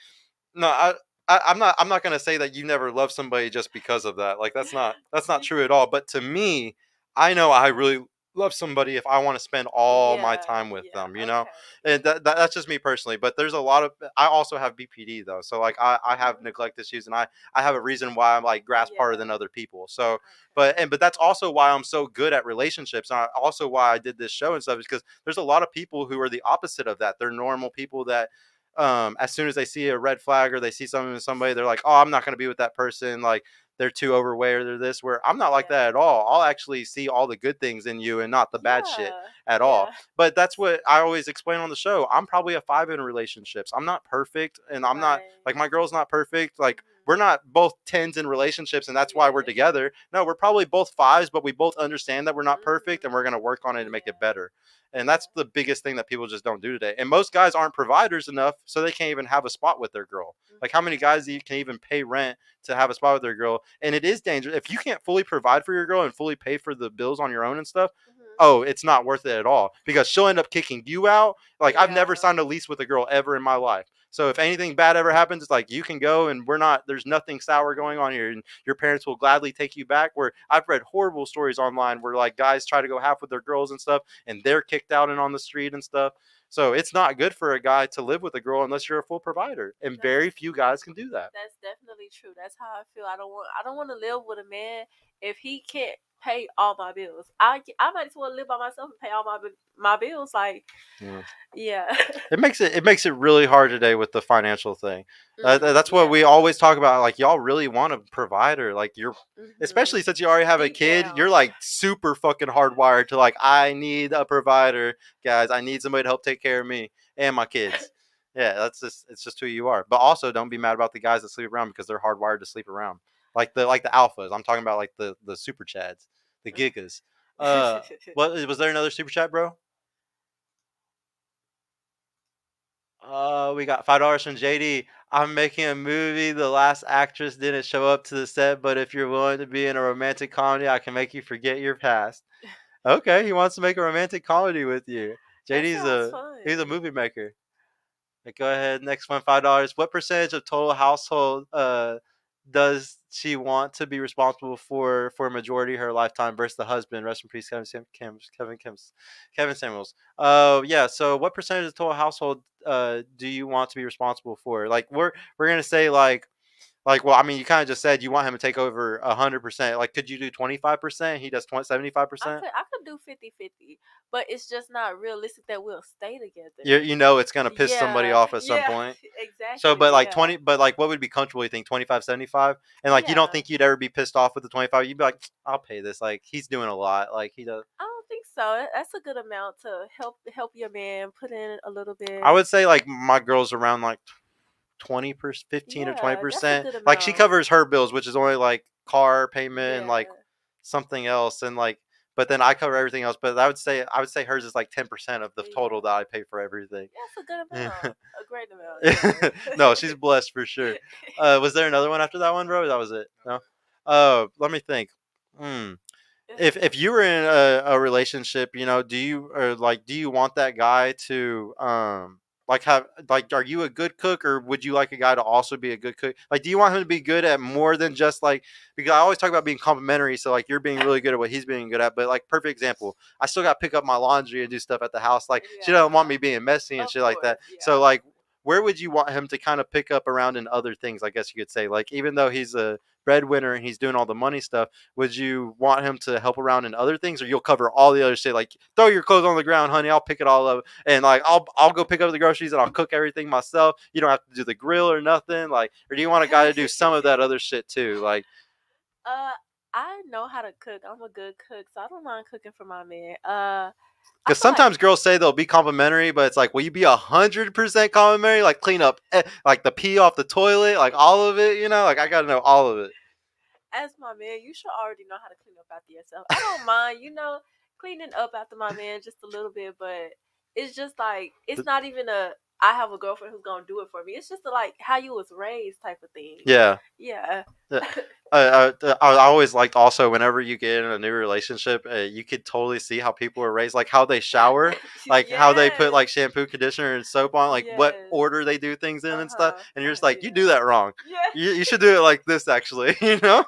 no, I'm not gonna say that you never love somebody just because of that. Like that's not true at all. But to me, I know I really love somebody if I want to spend all my Yeah. time with Yeah. them, Okay. and that's just me personally. But there's a lot of I also have BPD though, so like I have Mhm. neglect issues, and I have a reason why I'm like grasp harder than Yeah. other people. So Okay. but that's also why I'm so good at relationships. And also why I did this show and stuff is because there's a lot of people who are the opposite of that. They're normal people that as soon as they see a red flag or they see something in somebody, they're like, oh, I'm not going to be with that person. Like, they're too overweight or they're this, where I'm not like Yeah. that at all. I'll actually see all the good things in you and not the bad shit Yeah. at all. Yeah. But that's what I always explain on the show. I'm probably a 5 in relationships. I'm not perfect, and I'm not Right. like, my girl's not perfect. Like, we're Mhm. not both 10s in relationships, and that's why we're Yes. together. No, we're probably both 5s, but we both understand that we're not perfect, and Mhm. we're gonna work on it to make it Yeah. better. And Yeah. that's the biggest thing that people just don't do today. And most guys aren't providers enough, so they can't even have a spot with their girl. Like, how many Mhm. guys can even pay rent to have a spot with their girl? And it is dangerous if you can't fully provide for your girl and fully pay for the bills on your own and stuff. Mhm. Oh, it's not worth it at all, because she'll end up kicking you out. Like, I've never Yeah. signed a lease with a girl ever in my life. So if anything bad ever happens, it's like, you can go, and there's nothing sour going on here, and your parents will gladly take you back. Where I've read horrible stories online where, like, guys try to go half with their girls and stuff, and they're kicked out and on the street and stuff. So it's not good for a guy to live with a girl unless you're a full provider, and very That's few guys can do that. that's definitely true. That's how I feel. I don't want to live with a man if he can't pay all my bills. I might as well live by myself and pay all my bills. Like, Yeah. yeah. It makes it really hard today with the financial thing. That's what we Yeah. always talk about. Like, y'all really want a provider. Like, especially Mhm. since you already have a Deep kid, you're down. like super fucking hardwired to, like, I need a provider, guys. I need somebody to help take care of me and my kids. Yeah, it's just who you are. But also, don't be mad about the guys that sleep around, because they're hardwired to sleep around. Like the alphas. I'm talking about, like, the super chads, the gigas. What was there another super chat, bro? We got $5 from JD. I'm making a movie. The last actress didn't show up to the set, but if you're willing to be in a romantic comedy, I can make you forget your past. Okay, he wants to make a romantic comedy with you. That JD's sounds he's a fun. movie maker. Go ahead. Next one, $5. What percentage of total household does she want to be responsible for a majority of her lifetime versus the husband? Rest in peace, Kevin Samuels. Yeah. So, what percentage of total household do you want to be responsible for? Like, we're gonna say, like, well, I mean, you kind of just said you want him to take over 100%. Like, could you do 25%? He does 75%. I could do 50-50, but it's just not realistic that we'll stay together. You know it's gonna piss somebody Yeah. off at some Yeah. point. So, but Exactly. like Yeah. 20, but like, what would be comfortable? You think 25, 75, and like, you don't Yeah. think you'd ever be pissed off with the 25? You'd be like, I'll pay this. Like, he's doing a lot. Like, he does. I don't think so. That's a good amount to help your man put in a little I bit. would say, like, my girl's around like 20%, 15 or twenty Yeah, that's a percent. good Like, she amount. covers her bills, which is only like car payment and like Yeah. something else, and like, but then I cover everything else. But I would say hers is like 10% of the total Yeah. that I pay for everything. That's a good Yeah. amount. A great amount. Yeah. No, she's blessed for sure. Was there another one after that one, bro? That was it. No. Let me think. Hmm. If you were in a relationship, do you want that guy to like have like are you a good cook, or would you like a guy to also be a good cook? Like, do you want him to be good at more than just like, because I always talk about being complimentary, so like you're being really good at what he's being good at, but like, perfect example, I still got to pick up my laundry and do stuff at the house. Like, she doesn't want Yeah. me being messy and Of shit like that. course. So Yeah. like, where would you want him to kind of pick up around in other things? I guess you could say, like, even though he's a breadwinner and he's doing all the money stuff, would you want him to help around in other things, or you'll cover all the other shit? Like, throw your clothes on the ground, honey. I'll pick it all up, and like, I'll go pick up the groceries and I'll cook everything myself. You don't have to do the grill or nothing. Like, or do you want a guy to do some of that other shit too? Like, uh, I know how to cook. I'm a good cook, so I don't mind cooking for my man. I because feel like sometimes girls say they'll be complimentary, but it's like, will you be 100% complimentary? Like, clean up like the pee off the toilet, like all of it. Like, I gotta know all of it. as my man, you should already know how to clean up after yourself. I don't mind, cleaning up after my man just a little bit, but it's just like it's not even a I have a girlfriend who's gonna do it for me. It's just like how you was raised type of thing. Yeah. Yeah. Yeah. I always liked also, whenever you get in a new relationship, you could totally see how people are raised, like how they shower, like how they put Yes. like shampoo, conditioner, and soap on, like what Yes. order they do things in and stuff, Uh-huh. and you're just like, you do Yeah. that wrong. Yeah. You should do it like this, actually. Yeah.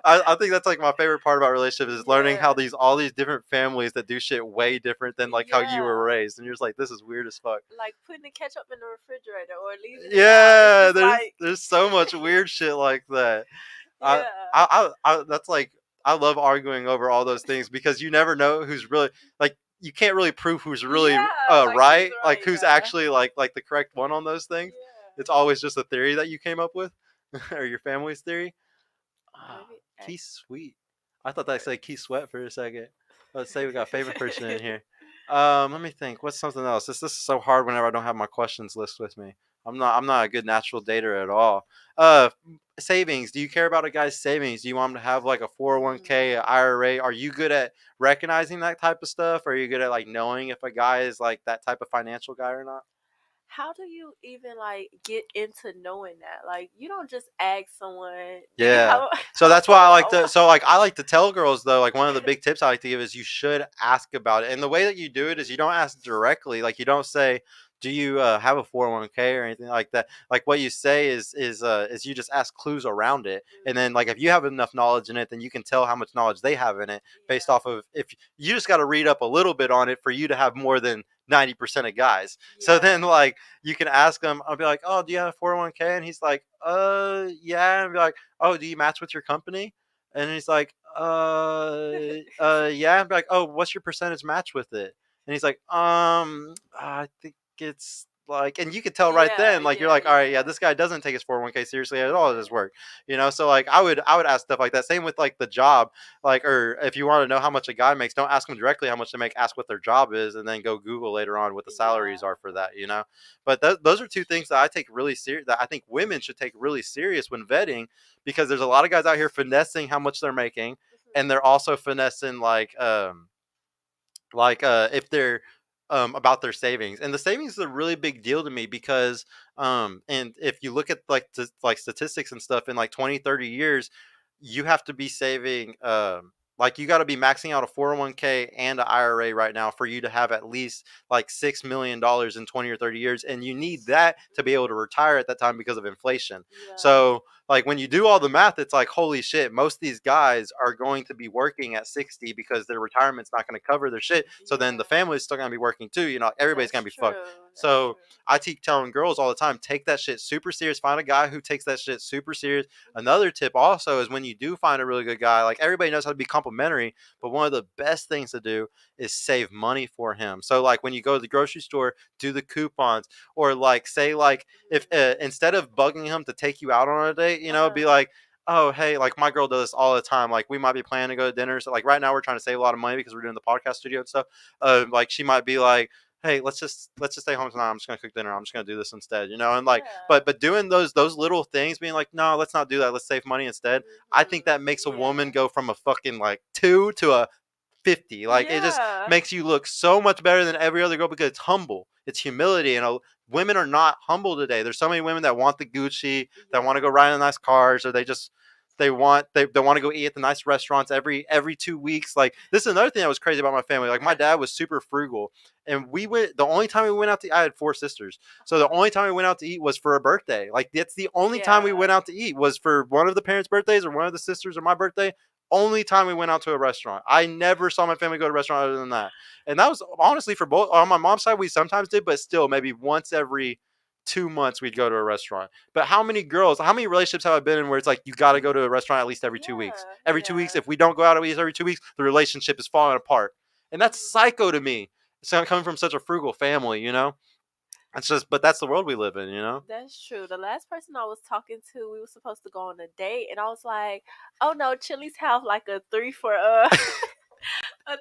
I think that's like my favorite part about relationships, is learning how Yeah. all these different families that do shit way different than like how you were Yeah. raised, and you're just like, this is weird as fuck. Like putting the ketchup in the refrigerator or leaving it out. It's Yeah, just there's like there's so much weird shit like that. I, yeah. I that's like, I love arguing over all those things, because you never know who's really like. you can't really prove who's really Yeah, like who's right, like right? who's Yeah. actually like the correct one on those things. It's Yeah. always just a theory that you came up with, or your family's theory. Ah, Maybe Keith X Sweet. I thought that said Keith Sweat for a second. Let's say we got a favorite person in works. here. Let me think. What's something else? This is so hard whenever I don't have my questions list with me. I'm not a good natural dater at all. Uh, Savings. Do you care about a guy's savings? Do you want him to have like a 401k, Mm. a IRA? Are you good at recognizing that type of stuff? Or are you good at like knowing if a guy is like that type of financial guy or not? How do you even like get into knowing that? Like, you don't just ask someone, "Do you Yeah. have So a that's why I like to. 401?" So like I like to tell girls though. Like one of the big tips I like to give is you should ask about it. And the way that you do it is you don't ask directly. Like you don't say, "Do you have a 401k or anything like that?" Like what you say is you just ask clues around it. And then like if you have enough knowledge in it, then you can tell how much knowledge they have in it based off of if you just got to read up a little bit on it for you to have more than 90% of guys. So Yeah. then like you can ask him. I'll be like, "Oh, do you have a 401k?" And he's like, yeah." And be like, "Oh, do you match with your company?" And he's like, yeah." And be like, "Oh, what's your percentage match with it?" And he's like, I think it's like, and you could tell right Yeah, then, like, you're yeah, like, all right, yeah, yeah. this guy doesn't take his 401k seriously at all at his Yeah. work, you know? So like, I would ask stuff like that. Same with like the job, like, or if you want to know how much a guy makes, don't ask them directly how much they make, ask what their job is, and then go Google later on what the salaries Yeah. are for that, you know? But those are two things that I take really serious, that I think women should take really serious when vetting, because there's a lot of guys out here finessing how much they're making, and they're also finessing if they're about their savings. And the savings is a really big deal to me because and if you look at like statistics and stuff in like 20, 30 years, you have to be saving like you got to be maxing out a 401k and an IRA right now for you to have at least like $6 million in 20 or 30 years, and you need that to be able to retire at that time because of inflation. Yeah. So like when you do all the math, it's like, holy shit, most of these guys are going to be working at 60 because their retirement's not going to cover their shit. So then the Yeah. family's still going to be working too. You know, everybody's going That's to be fucked. true. That's So true. I keep telling girls all the time, take that shit super serious. Find a guy who takes that shit super serious. Another tip also is when you do find a really good guy, like everybody knows how to be complimentary, but one of the best things to do is save money for him. So like when you go to the grocery store, do the coupons, or like say like if instead of bugging him to take you out on a date, you know, be Uh-huh. like, "Oh, hey, like my girl does this all the time. Like we might be planning to go to dinner. So like right now we're trying to save a lot of money because we're doing the podcast studio and stuff. Like she might be like, hey, let's just stay home tonight. I'm just gonna cook dinner. I'm just gonna do this instead, you know." And like, Yeah. but doing those little things, being like, no, let's not do that. Let's save money instead. I think that makes a woman Yeah. go from a fucking like 2 to a 50. Like it just Yeah. makes you look so much better than every other girl because it's humble. It's humility. And women are not humble today. There's so many women that want the Gucci, that want to go Yeah. ride in nice cars, or they want to go eat at the nice restaurants every 2 weeks. Like this is another thing that was crazy about my family. Like my dad was super frugal, and we went the only time we went out to eat, I had four sisters. So the only time we went out to eat was for a birthday. Like that's the only time we Yeah. went out to eat was for one of the parents' birthdays or one of the sisters or my birthday. Only time we went out to a restaurant. I never saw my family go to a restaurant other than that. And that was honestly for both on my mom's side, we sometimes did, but still maybe once every 2 months we'd go to a restaurant. But how many relationships have I been in where it's like you got to go to a restaurant at least every 2 weeks? Yeah. Every 2 weeks, Yeah. if we don't go out at least every 2 weeks, the relationship is falling apart. And that's psycho to me. It's not coming from such a frugal family, you know? It's just, but that's the world we live in, you know? That's true. The last person I was talking to, we were supposed to go on a date, and I was like, "Oh no, Chili's have like a three for a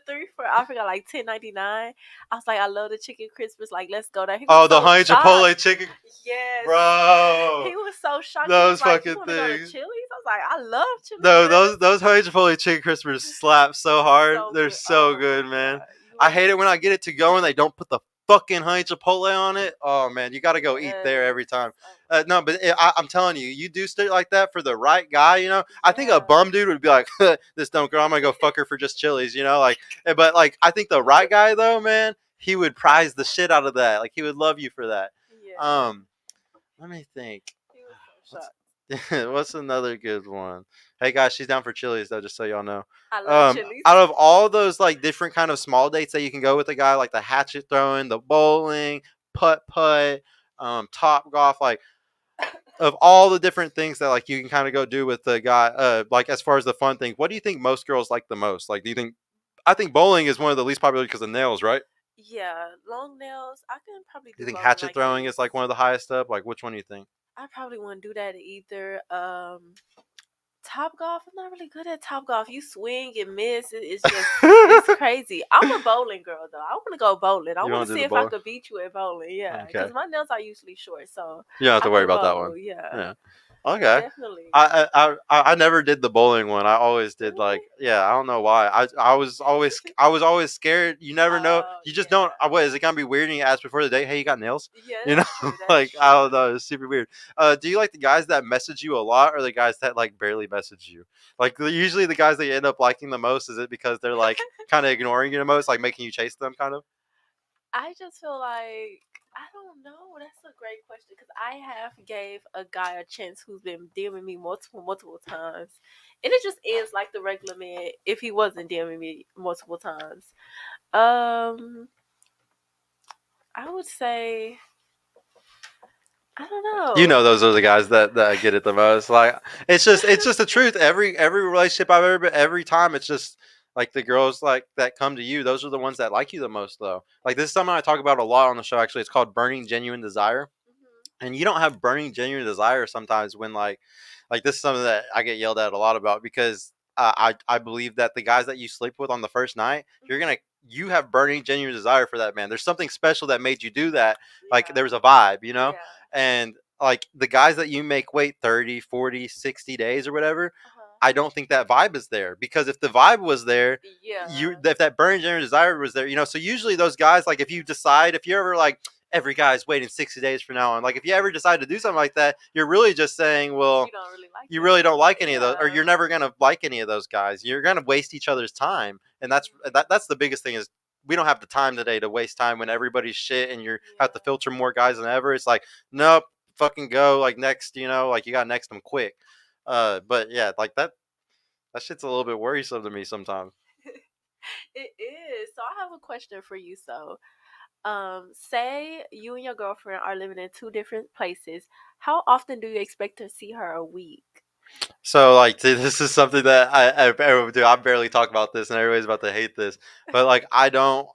three for I forgot like 10.99." I was like, "I love the chicken crispers. Like, let's go there." He was Oh, the so honey shocked. chipotle chicken, Yes, bro. he was so shocked. He was Those like, "You fucking want to go to things. Chili's?" I was like, "I love chili No, those crabs. those honey chipotle chicken crispers slap so hard. So They're good. so Oh good, my man. god, you I want hate it when I get it to go and they don't put the fucking honey chipotle on it. Oh man, you got to go eat there yes. every time. Oh No, but I'm telling you, you do stuff like that for the right guy. You know, I think a yeah. bum dude would be like, "This dumb girl, I'm gonna go fuck her for just Chili's." You know, like, but like I think the right guy though, man, he would prize the shit out of that. Like he would love you for that. Yeah. Um, Let me think. He was so What's shocked. what's another good one? Hey guys, she's down for Chili's though, just so y'all know. I love chilies. Out of all those like different kind of small dates that you can go with a guy, like the hatchet throwing, the bowling, putt putt, top golf, like of all the different things that like you can kind of go do with the guy, like as far as the fun things, what do you think most girls like the most? Like, do you think I think bowling is one of the least popular because of nails, right? Yeah, long nails. I can probably Do you do think bowling hatchet like throwing is this. like one of the highest up? Like, which one do you think? I probably wouldn't do that either. Top golf. I'm not really good at top golf. You swing and miss. It's just it's crazy. I'm a bowling girl though. I want to go bowling. I You want want to to do see the if I bowling? could beat you at bowling. Yeah, Okay. because my nails are usually short, so You don't have I to worry could about that bowl. one. Yeah, Yeah. Okay. definitely. I never did the bowling one. I always did Really? like yeah. I don't know why. I was always scared. You never know. Oh You just don't. yeah. What is it gonna be weird? And you ask before the date, hey, you got nails? Yeah, You know, that's true. That is like I don't true. know. It's super weird. Do you like the guys that message you a lot, or the guys that like barely message you? Like usually the guys that you end up liking the most, is it because they're like kind of ignoring you the most, like making you chase them, kind of? I just feel like I don't know. That's a great question because I have gave a guy a chance who's been DMing me multiple times, and it just ends like the regular man if he wasn't DMing me multiple times. Um, I would say I don't You know. know, those are the guys that get it the most. Like it's just the truth. Every relationship I've ever been, every time it's just like the girls like that come to you. Those are the ones that like you the most, though. Like this is something I talk about a lot on the show. Actually, it's called burning genuine desire. Hmm. And you don't have burning genuine desire sometimes when like this is something that I get yelled at a lot about because I believe that the guys that you sleep with on the first night, you have burning genuine desire for that man. There's something special that made you do that. Like Yeah, there's a vibe, yeah. and like the guys that you make wait 30, 40, 60 days or whatever, Uh huh. I don't think that vibe is there because if the vibe was there, you Yeah. if that burning genuine desire was there, so usually those guys, like if you ever like every guy's waiting 60 days from now on. Like, if you ever decide to do something like that, you're really just saying, well, You don't really like you really them. don't like any of those, or Yeah. you're never going to like any of those guys. You're going to waste each other's time. And Mhm. that's the biggest thing is we don't have the time today to waste time when everybody's shit and you have to Yeah. filter more guys than ever. It's like, nope, fucking go. Like, next, like you got to next them quick. But yeah, like that shit's a little bit worrisome to me sometimes. It is. So I have a question for you. So, say you and your girlfriend are living in two different places. How often do you expect to see her a week? So like this is something that I do. I barely talk about this, and everybody's about to hate this. But like I don't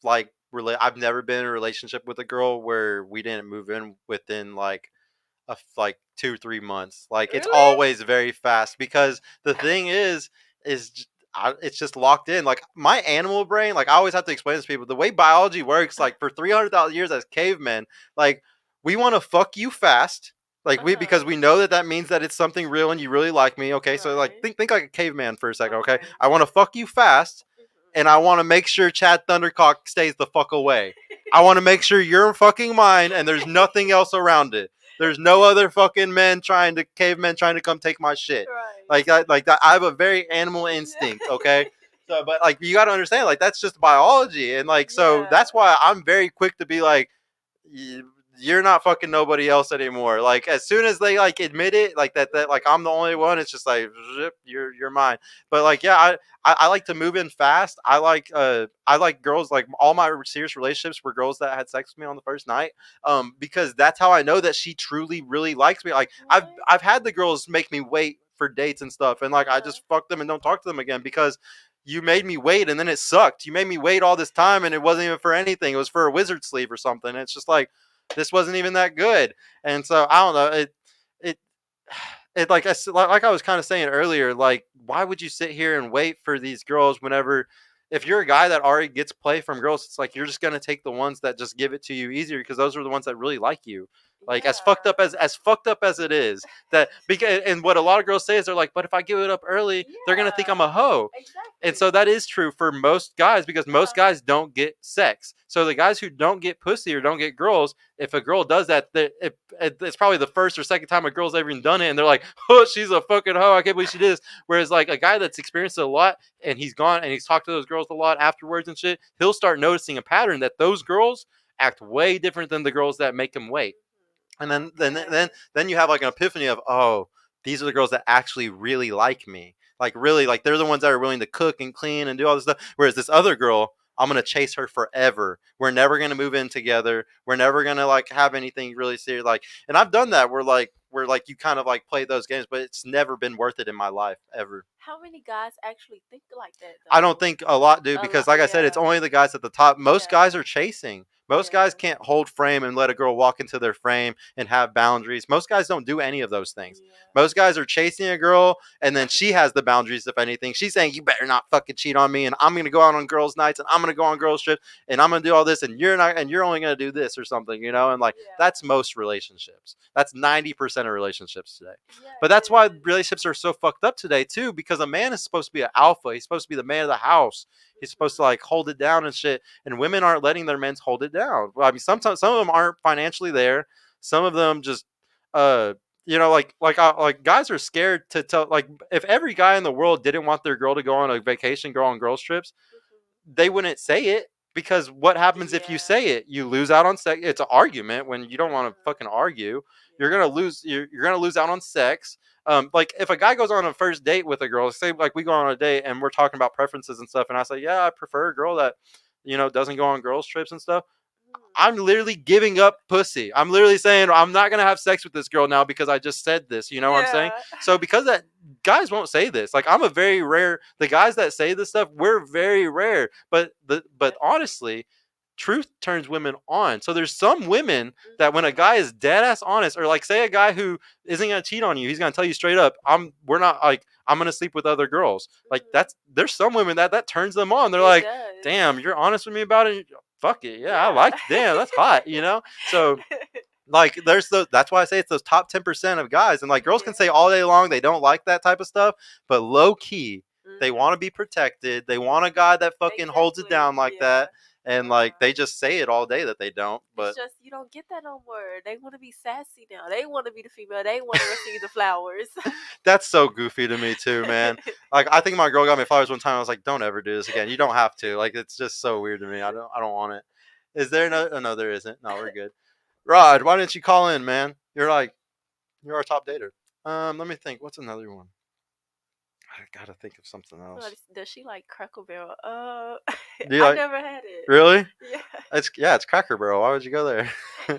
like relate. I've never been in a relationship with a girl where we didn't move in within like 2 3 months. Like it's Really? always very fast because the thing it's just locked in. Like my animal brain, like I always have to explain this to people the way biology works. Like for 300,000 years as cavemen, like we want to fuck you fast. Like Uh because huh. we know that means that it's something real and you really like me. Okay, so like Right. think like a caveman for a second. Okay, Okay. I want to fuck you fast, and Mhm. I want to make sure Chad Thundercock stays the fuck away. I want to make sure you're fucking mine and there's nothing else around it. There's no other fucking cavemen trying to come take my shit. Right. Like that. I have a very animal instinct, okay? So, but like, you got to understand, like, that's just biology. And like, so Yeah. that's why I'm very quick to be like, you're not fucking nobody else anymore. Like as soon as they like admit it, like that like I'm the only one, it's just like zip, you're mine. But like yeah, I like to move in fast. I like girls, like all my serious relationships were girls that had sex with me on the first night. Because that's how I know that she truly really likes me. Like I've What? I've had the girls make me wait for dates and stuff, and like I Uh-huh. just fuck them and don't talk to them again because you made me wait and then it sucked. You made me wait all this time and it wasn't even for anything. It was for a wizard sleeve or something. And it's just like this wasn't even that good. And so I don't know. It it like I was kind of saying earlier. Like, why would you sit here and wait for these girls whenever? If you're a guy that already gets play from girls, it's like you're just gonna take the ones that just give it to you easier because those are the ones that really like you. Like Yeah. as fucked up as it is, that because and what a lot of girls say is they're like, but if I give it up early, they're gonna think I'm a Yeah. hoe. And so Exactly. that is true for most guys because most Uh-huh. guys don't get sex. So the guys who don't get pussy or don't get girls, if a girl does that, it's probably the first or second time a girl's ever even done it, and they're like, "Oh, she's a fucking hoe. I can't believe she did this." Whereas like a guy that's experienced it a lot and he's gone and he's talked to those girls a lot afterwards and shit, he'll start noticing a pattern that those girls act way different than the girls that make him wait. And then then then Okay. then you have like an epiphany of, oh, these are the girls that actually really like me, like really, like they're the ones that are willing to cook and clean and do all this stuff, whereas this other girl, I'm gonna chase her forever. We're never gonna move in together. We're never gonna like have anything really serious. Like, and I've done that where like you kind of like play those games, but it's never been worth it in my life ever. How many guys actually think like that I though? don't think a lot do A lot, because, like I said, it's yeah, only the guys at the top. Most yeah, guys are chasing. Most yeah, guys can't hold frame and let a girl walk into their frame and have boundaries. Most guys don't do any of those things. Most guys are chasing a girl, and then she has the boundaries. If anything, she's saying, "You better not fucking cheat on me," and I'm gonna go out on girls' nights, and I'm gonna go on girls' trips, and I'm gonna do all this, and you're not, and you're only gonna do this or something, you know. And like yeah, that's most relationships. That's 90% of relationships today. yeah. But It that's why is. relationships are so fucked up today too, because a man is supposed to be an alpha. He's supposed to be the man of the house. He's supposed to like hold it down and shit. And women aren't letting their men hold it down. Well, I mean, sometimes some of them aren't financially there. Some of them just, uh, like guys are scared to tell. Like, if every guy in the world didn't want their girl to go on a vacation, go on girls trips, they wouldn't say it. Because what happens if you Yeah. say it? You lose out on sex. It's an argument when you don't want to Mhm. fucking argue. You're Yeah. gonna lose. You're gonna lose out on sex. Like if a guy goes on a first date with a girl, say like we go on a date and we're talking about preferences and stuff, and I say, yeah, I prefer a girl that, doesn't go on girls trips and stuff. I'm literally giving up pussy. I'm literally saying I'm not gonna have sex with this girl now because I just said this. You know what I'm saying? Yeah. So because that guys won't say this. Like I'm a very rare. The guys that say this stuff, we're very rare. But Definitely. honestly, truth turns women on. So there's some women that when a Mhm. guy is dead ass honest, or like say a guy who isn't gonna cheat on you, he's gonna tell you straight up, we're not like I'm gonna sleep with other girls. Like Mhm. there's some women that turns them on. They're It like, does. damn, you're honest with me about it. Fuck it, yeah, I Yeah. like. Damn, that's hot. So like that's why I say it's those top 10% of guys, and like girls can say Yeah. all day long they don't like that type of stuff, but low key they want to Mhm. be protected. They want a guy that fucking holds it Exactly. down like Yeah. that, and like Uh-huh. they just say it all day that they don't. It's But just you don't get that no more. They want to be sassy now. They want to be the female. They want to receive the flowers. that's so goofy to me too, man. Like I think my girl got me flowers one time. I was like, don't ever do this again. You don't have to. Like it's just so weird to me. I don't want it. Is there no? Oh, no, there isn't. No, we're good. Rod, why didn't you call in, man? You're our top dater. Let me think. What's another one? I gotta think of something else. Does she like Crackle Barrel? Do you I like never had it. really? Yeah. It's Cracker Barrel. Why would you go there? You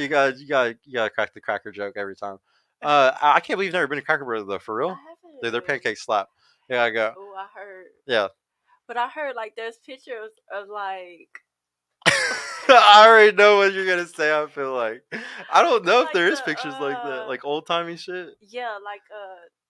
gotta crack the cracker joke every time. I can't believe you've never been to Cracker Barrel though. For I real? Dude, their haven't. pancakes slap. Yeah, I go. Oh, I heard. Yeah. But I heard like there's pictures of like I already know what you're gonna say. I feel like I don't know if like there the is pictures like that, like old timey shit. yeah, like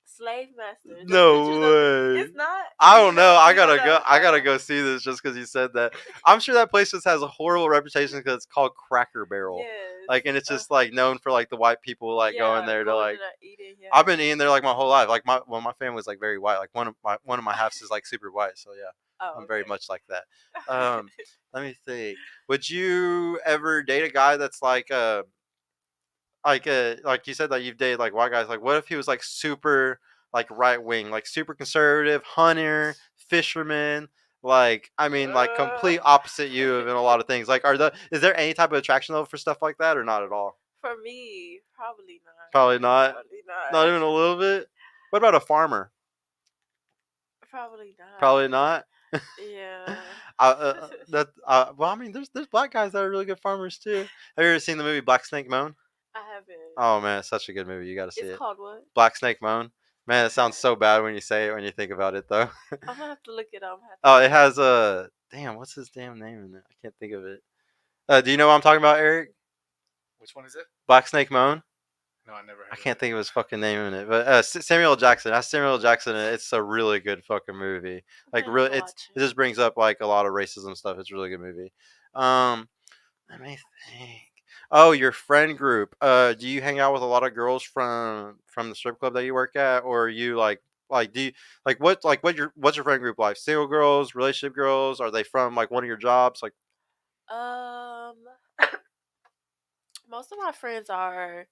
slave masters. There's No pictures of it. way. It's not. I Do you don't know. know? I You don't gotta know? go. I gotta go see this just because you said that. I'm sure that place just has a horrible reputation because it's called Cracker Barrel, Yes. like, and it's just like known for like the white people like going Yeah, there to going like. to the eating. I've Yeah. been eating there like my whole life. Like my family's like very white. Like one of my halves is like super white. So yeah, Oh, I'm very okay. much like that. Let me think. Would you ever date a guy that's like you said that you've dated like white guys, like what if he was like super like right wing, like super conservative, hunter, fisherman, like I mean like Uh, complete opposite you in a lot of things. Like is there any type of attraction level for stuff like that or not at all? for me, probably not. Probably not. Probably Not not. even a little bit. What about a farmer? Probably not. Probably not. Yeah. Well, I mean, there's black guys that are really good farmers too. Have you ever seen the movie Black Snake Moan? I haven't. Oh man, it's such a good movie. You got to see It's it. called what? Black Snake Moan. Man, it sounds Okay. so bad when you say it when you think about it though. I'm gonna have to look it up. I'm gonna have to Oh, look it it up. has a damn. What's his damn name in it? I can't think of it. Do you know what I'm talking about, Eric? Which one is it? Black Snake Moan. No, I never I heard of can't it. think of his fucking name in it, but Samuel L. Jackson. That's Samuel L. Jackson. And it's a really good fucking movie. I'm Like gonna have really, to watch it it. just brings up like a lot of racism stuff. It's a really good movie. Um, Let me think. Oh, your friend group. Do you hang out with a lot of girls from the strip club that you work at, or are you like do you what's your friend group like? Single girls, relationship girls? Are they from like one of your jobs? Like, Um, most of my friends are.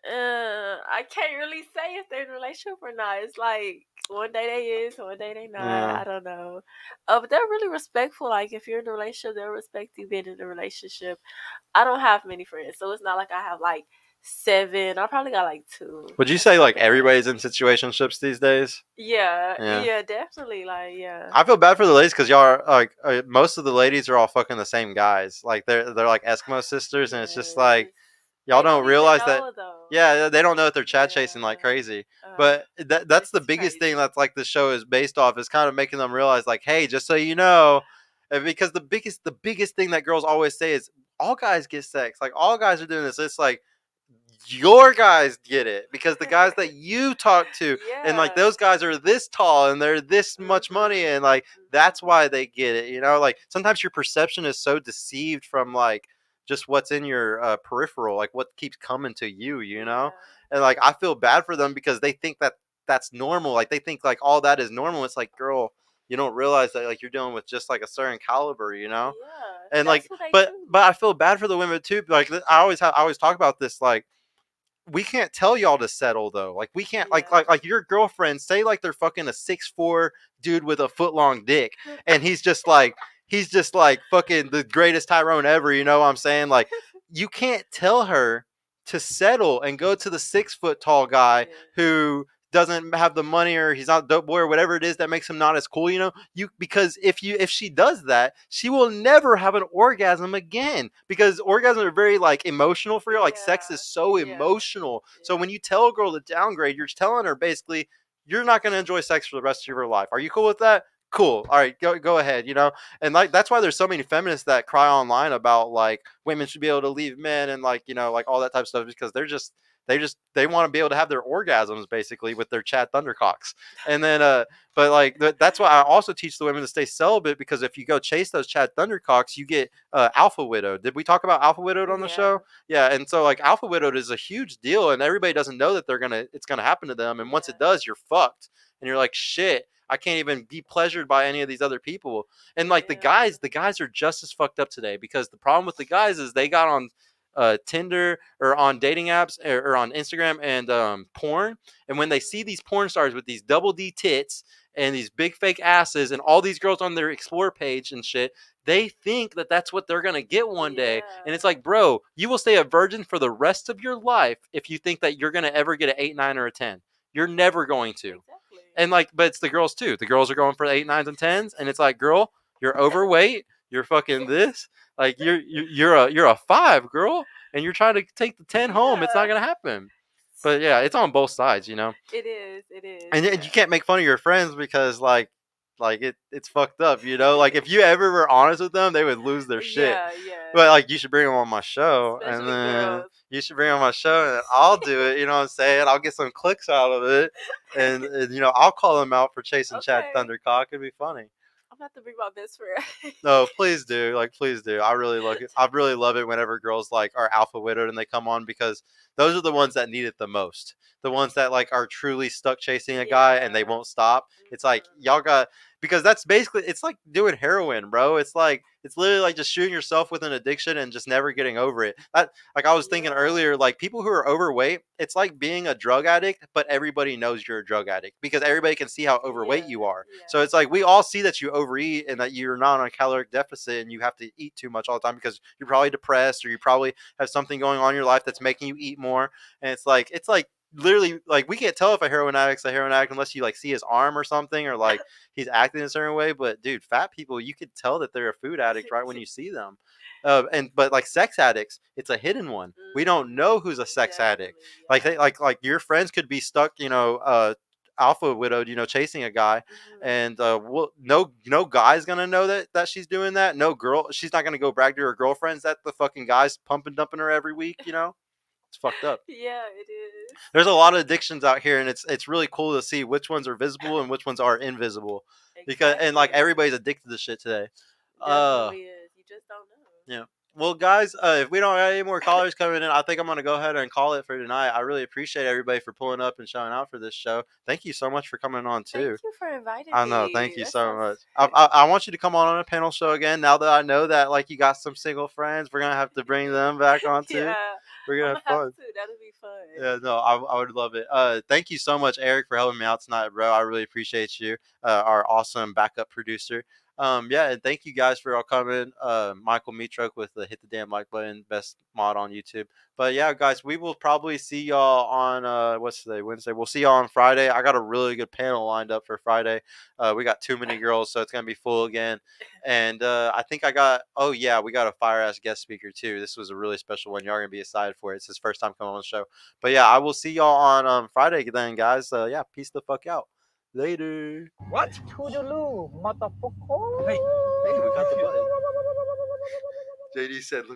I can't really say if they're in a relationship or not. It's like one day they is, one day they not. yeah. I don't know. But they're really respectful. Like if you're in a relationship, they'll respect you being in a relationship. I don't have many friends, so it's not like I have like seven. I probably got like two. Would you That's say my like bad. everybody's in situationships these days? Yeah, Yeah. yeah, definitely. Like, yeah. I feel bad for the ladies because y'all are like most of the ladies are all fucking the same guys. Like they're like Eskimo sisters, and it's just like Yes. Y'all They don't don't even realize that. know though. Yeah, they don't know that they're Chad chasing like Yeah. crazy. But that's the It's biggest thing crazy. that's like the show is based off is kind of making them realize like, hey, just so you know, because the biggest thing that girls always say is all guys get sex. Like all guys are doing this. It's like your guys get it because the guys that you talk to and like Yeah. those guys are this tall and they're this much money and like that's why they get it, you know, like sometimes your perception is so deceived from like just what's in your peripheral, like what keeps coming to you, you know. And like I feel bad for them because they think that that's normal, like they think like all that is normal. It's like, girl, you don't realize that like you're dealing with just like a certain caliber, you know. Yeah. And That's like who they but choose. I feel bad for the women too. Like I always talk about this, like we can't tell y'all to settle though. Like we can't Yeah. like your girlfriend say like they're fucking a 6'4" dude with a foot long dick, and he's just like fucking the greatest Tyrone ever. You know what I'm saying? Like you can't tell her to settle and go to the 6 foot tall guy Yeah. who doesn't have the money or he's not a dope boy or whatever it is that makes him not as cool, you know. You because if she does that, she will never have an orgasm again because orgasms are very like emotional for you. Like sex is so Yeah. emotional. So Yeah. when you tell a girl to downgrade, you're telling her basically you're not going to enjoy sex for the rest of your life. Are you cool with that? Cool. All right, go ahead, you know. And like that's why there's so many feminists that cry online about like women should be able to leave men and like, you know, like all that type of stuff because they want to be able to have their orgasms basically with their Chad Thundercocks. And then but like that's why I also teach the women to stay celibate because if you go chase those Chad Thundercocks, you get alpha widowed. Did we talk about alpha widowed on the show? Yeah, and so like alpha widowed is a huge deal, and everybody doesn't know that it's gonna happen to them. And once it does, you're fucked, and you're like, shit, I can't even be pleasured by any of these other people. And like the guys are just as fucked up today because the problem with the guys is they got on Tinder or on dating apps or on Instagram and porn. And when they see these porn stars with these double D tits and these big fake asses and all these girls on their explore page and shit, they think that that's what they're going to get one day. And it's like, bro, you will stay a virgin for the rest of your life if you think that you're going to ever get an 8, 9, or a 10. You're never going to. Exactly. And like, but it's the girls too. The girls are going for 8, 9s, and 10s. And it's like, girl, you're overweight. You're fucking this. Like you're a 5, girl, and you're trying to take the 10 home. It's not gonna happen. But yeah, it's on both sides, you know. It is. It is. And you can't make fun of your friends because like it's fucked up, you know. Like if you ever were honest with them, they would lose their shit. Yeah. But like you should bring them on my show, Especially and then girls. you should bring them on my show, and I'll do it. You know what I'm saying? I'll get some clicks out of it, and you know I'll call them out for chasing Chad Thundercock. It'd be funny. I'm about to bring my best friend. No, please do. Like, please do. I really look. I really love it whenever girls like are alpha widowed and they come on because those are the ones that need it the most. The ones that like are truly stuck chasing a guy and they won't stop. It's like y'all got because that's basically it's like doing heroin, bro. It's like it's literally like just shooting yourself with an addiction and just never getting over it. That like I was thinking earlier, like people who are overweight, it's like being a drug addict, but everybody knows you're a drug addict because everybody can see how overweight you are. So it's like we all see that you overeat and that you're not on a caloric deficit and you have to eat too much all the time because you're probably depressed or you probably have something going on in your life that's making you eat more. And it's like literally like we can't tell if a heroin addict's a heroin addict unless you like see his arm or something or like he's acting a certain way. But dude, fat people, you could tell that they're a food addict right when you see them. But like sex addicts, it's a hidden one. We don't know who's a sex addict. Like they like your friends could be stuck, you know, alpha widowed, you know, chasing a guy, and no guy's gonna know that she's doing that. No girl, she's not gonna go brag to her girlfriends that the fucking guy's pumping dumping her every week. You know, it's fucked up. Yeah, it is. There's a lot of addictions out here, and it's really cool to see which ones are visible and which ones are invisible. Because and like everybody's addicted to shit today. Definitely is. You just don't know. Yeah. Well, guys, if we don't have any more callers coming in, I think I'm going to go ahead and call it for tonight. I really appreciate everybody for pulling up and showing out for this show. Thank you so much for coming on, too. Thank you for inviting me. I know. Thank you so much. I want you to come on a panel show again. Now that I know that like you got some single friends, we're going to have to bring them back on, too. Yeah. We're going to have fun. That'll be fun. Yeah, no, I would love it. Thank you so much, Eric, for helping me out tonight, bro. I really appreciate you, our awesome backup producer. Yeah, and thank you guys for all coming. Michael Mitruck with the hit the damn like button, best mod on YouTube. But yeah, guys, we will probably see y'all on what's today, Wednesday. We'll see y'all on Friday. I got a really good panel lined up for Friday. We got too many girls, so it's gonna be full again. And I think oh yeah, we got a fire ass guest speaker too. This was a really special one. Y'all are gonna be excited for it. It's his first time coming on the show. But yeah, I will see y'all on Friday then, guys. Yeah, peace the fuck out. Later. What? Toodaloo, motherfucker. Hey, we got the button. JD said, look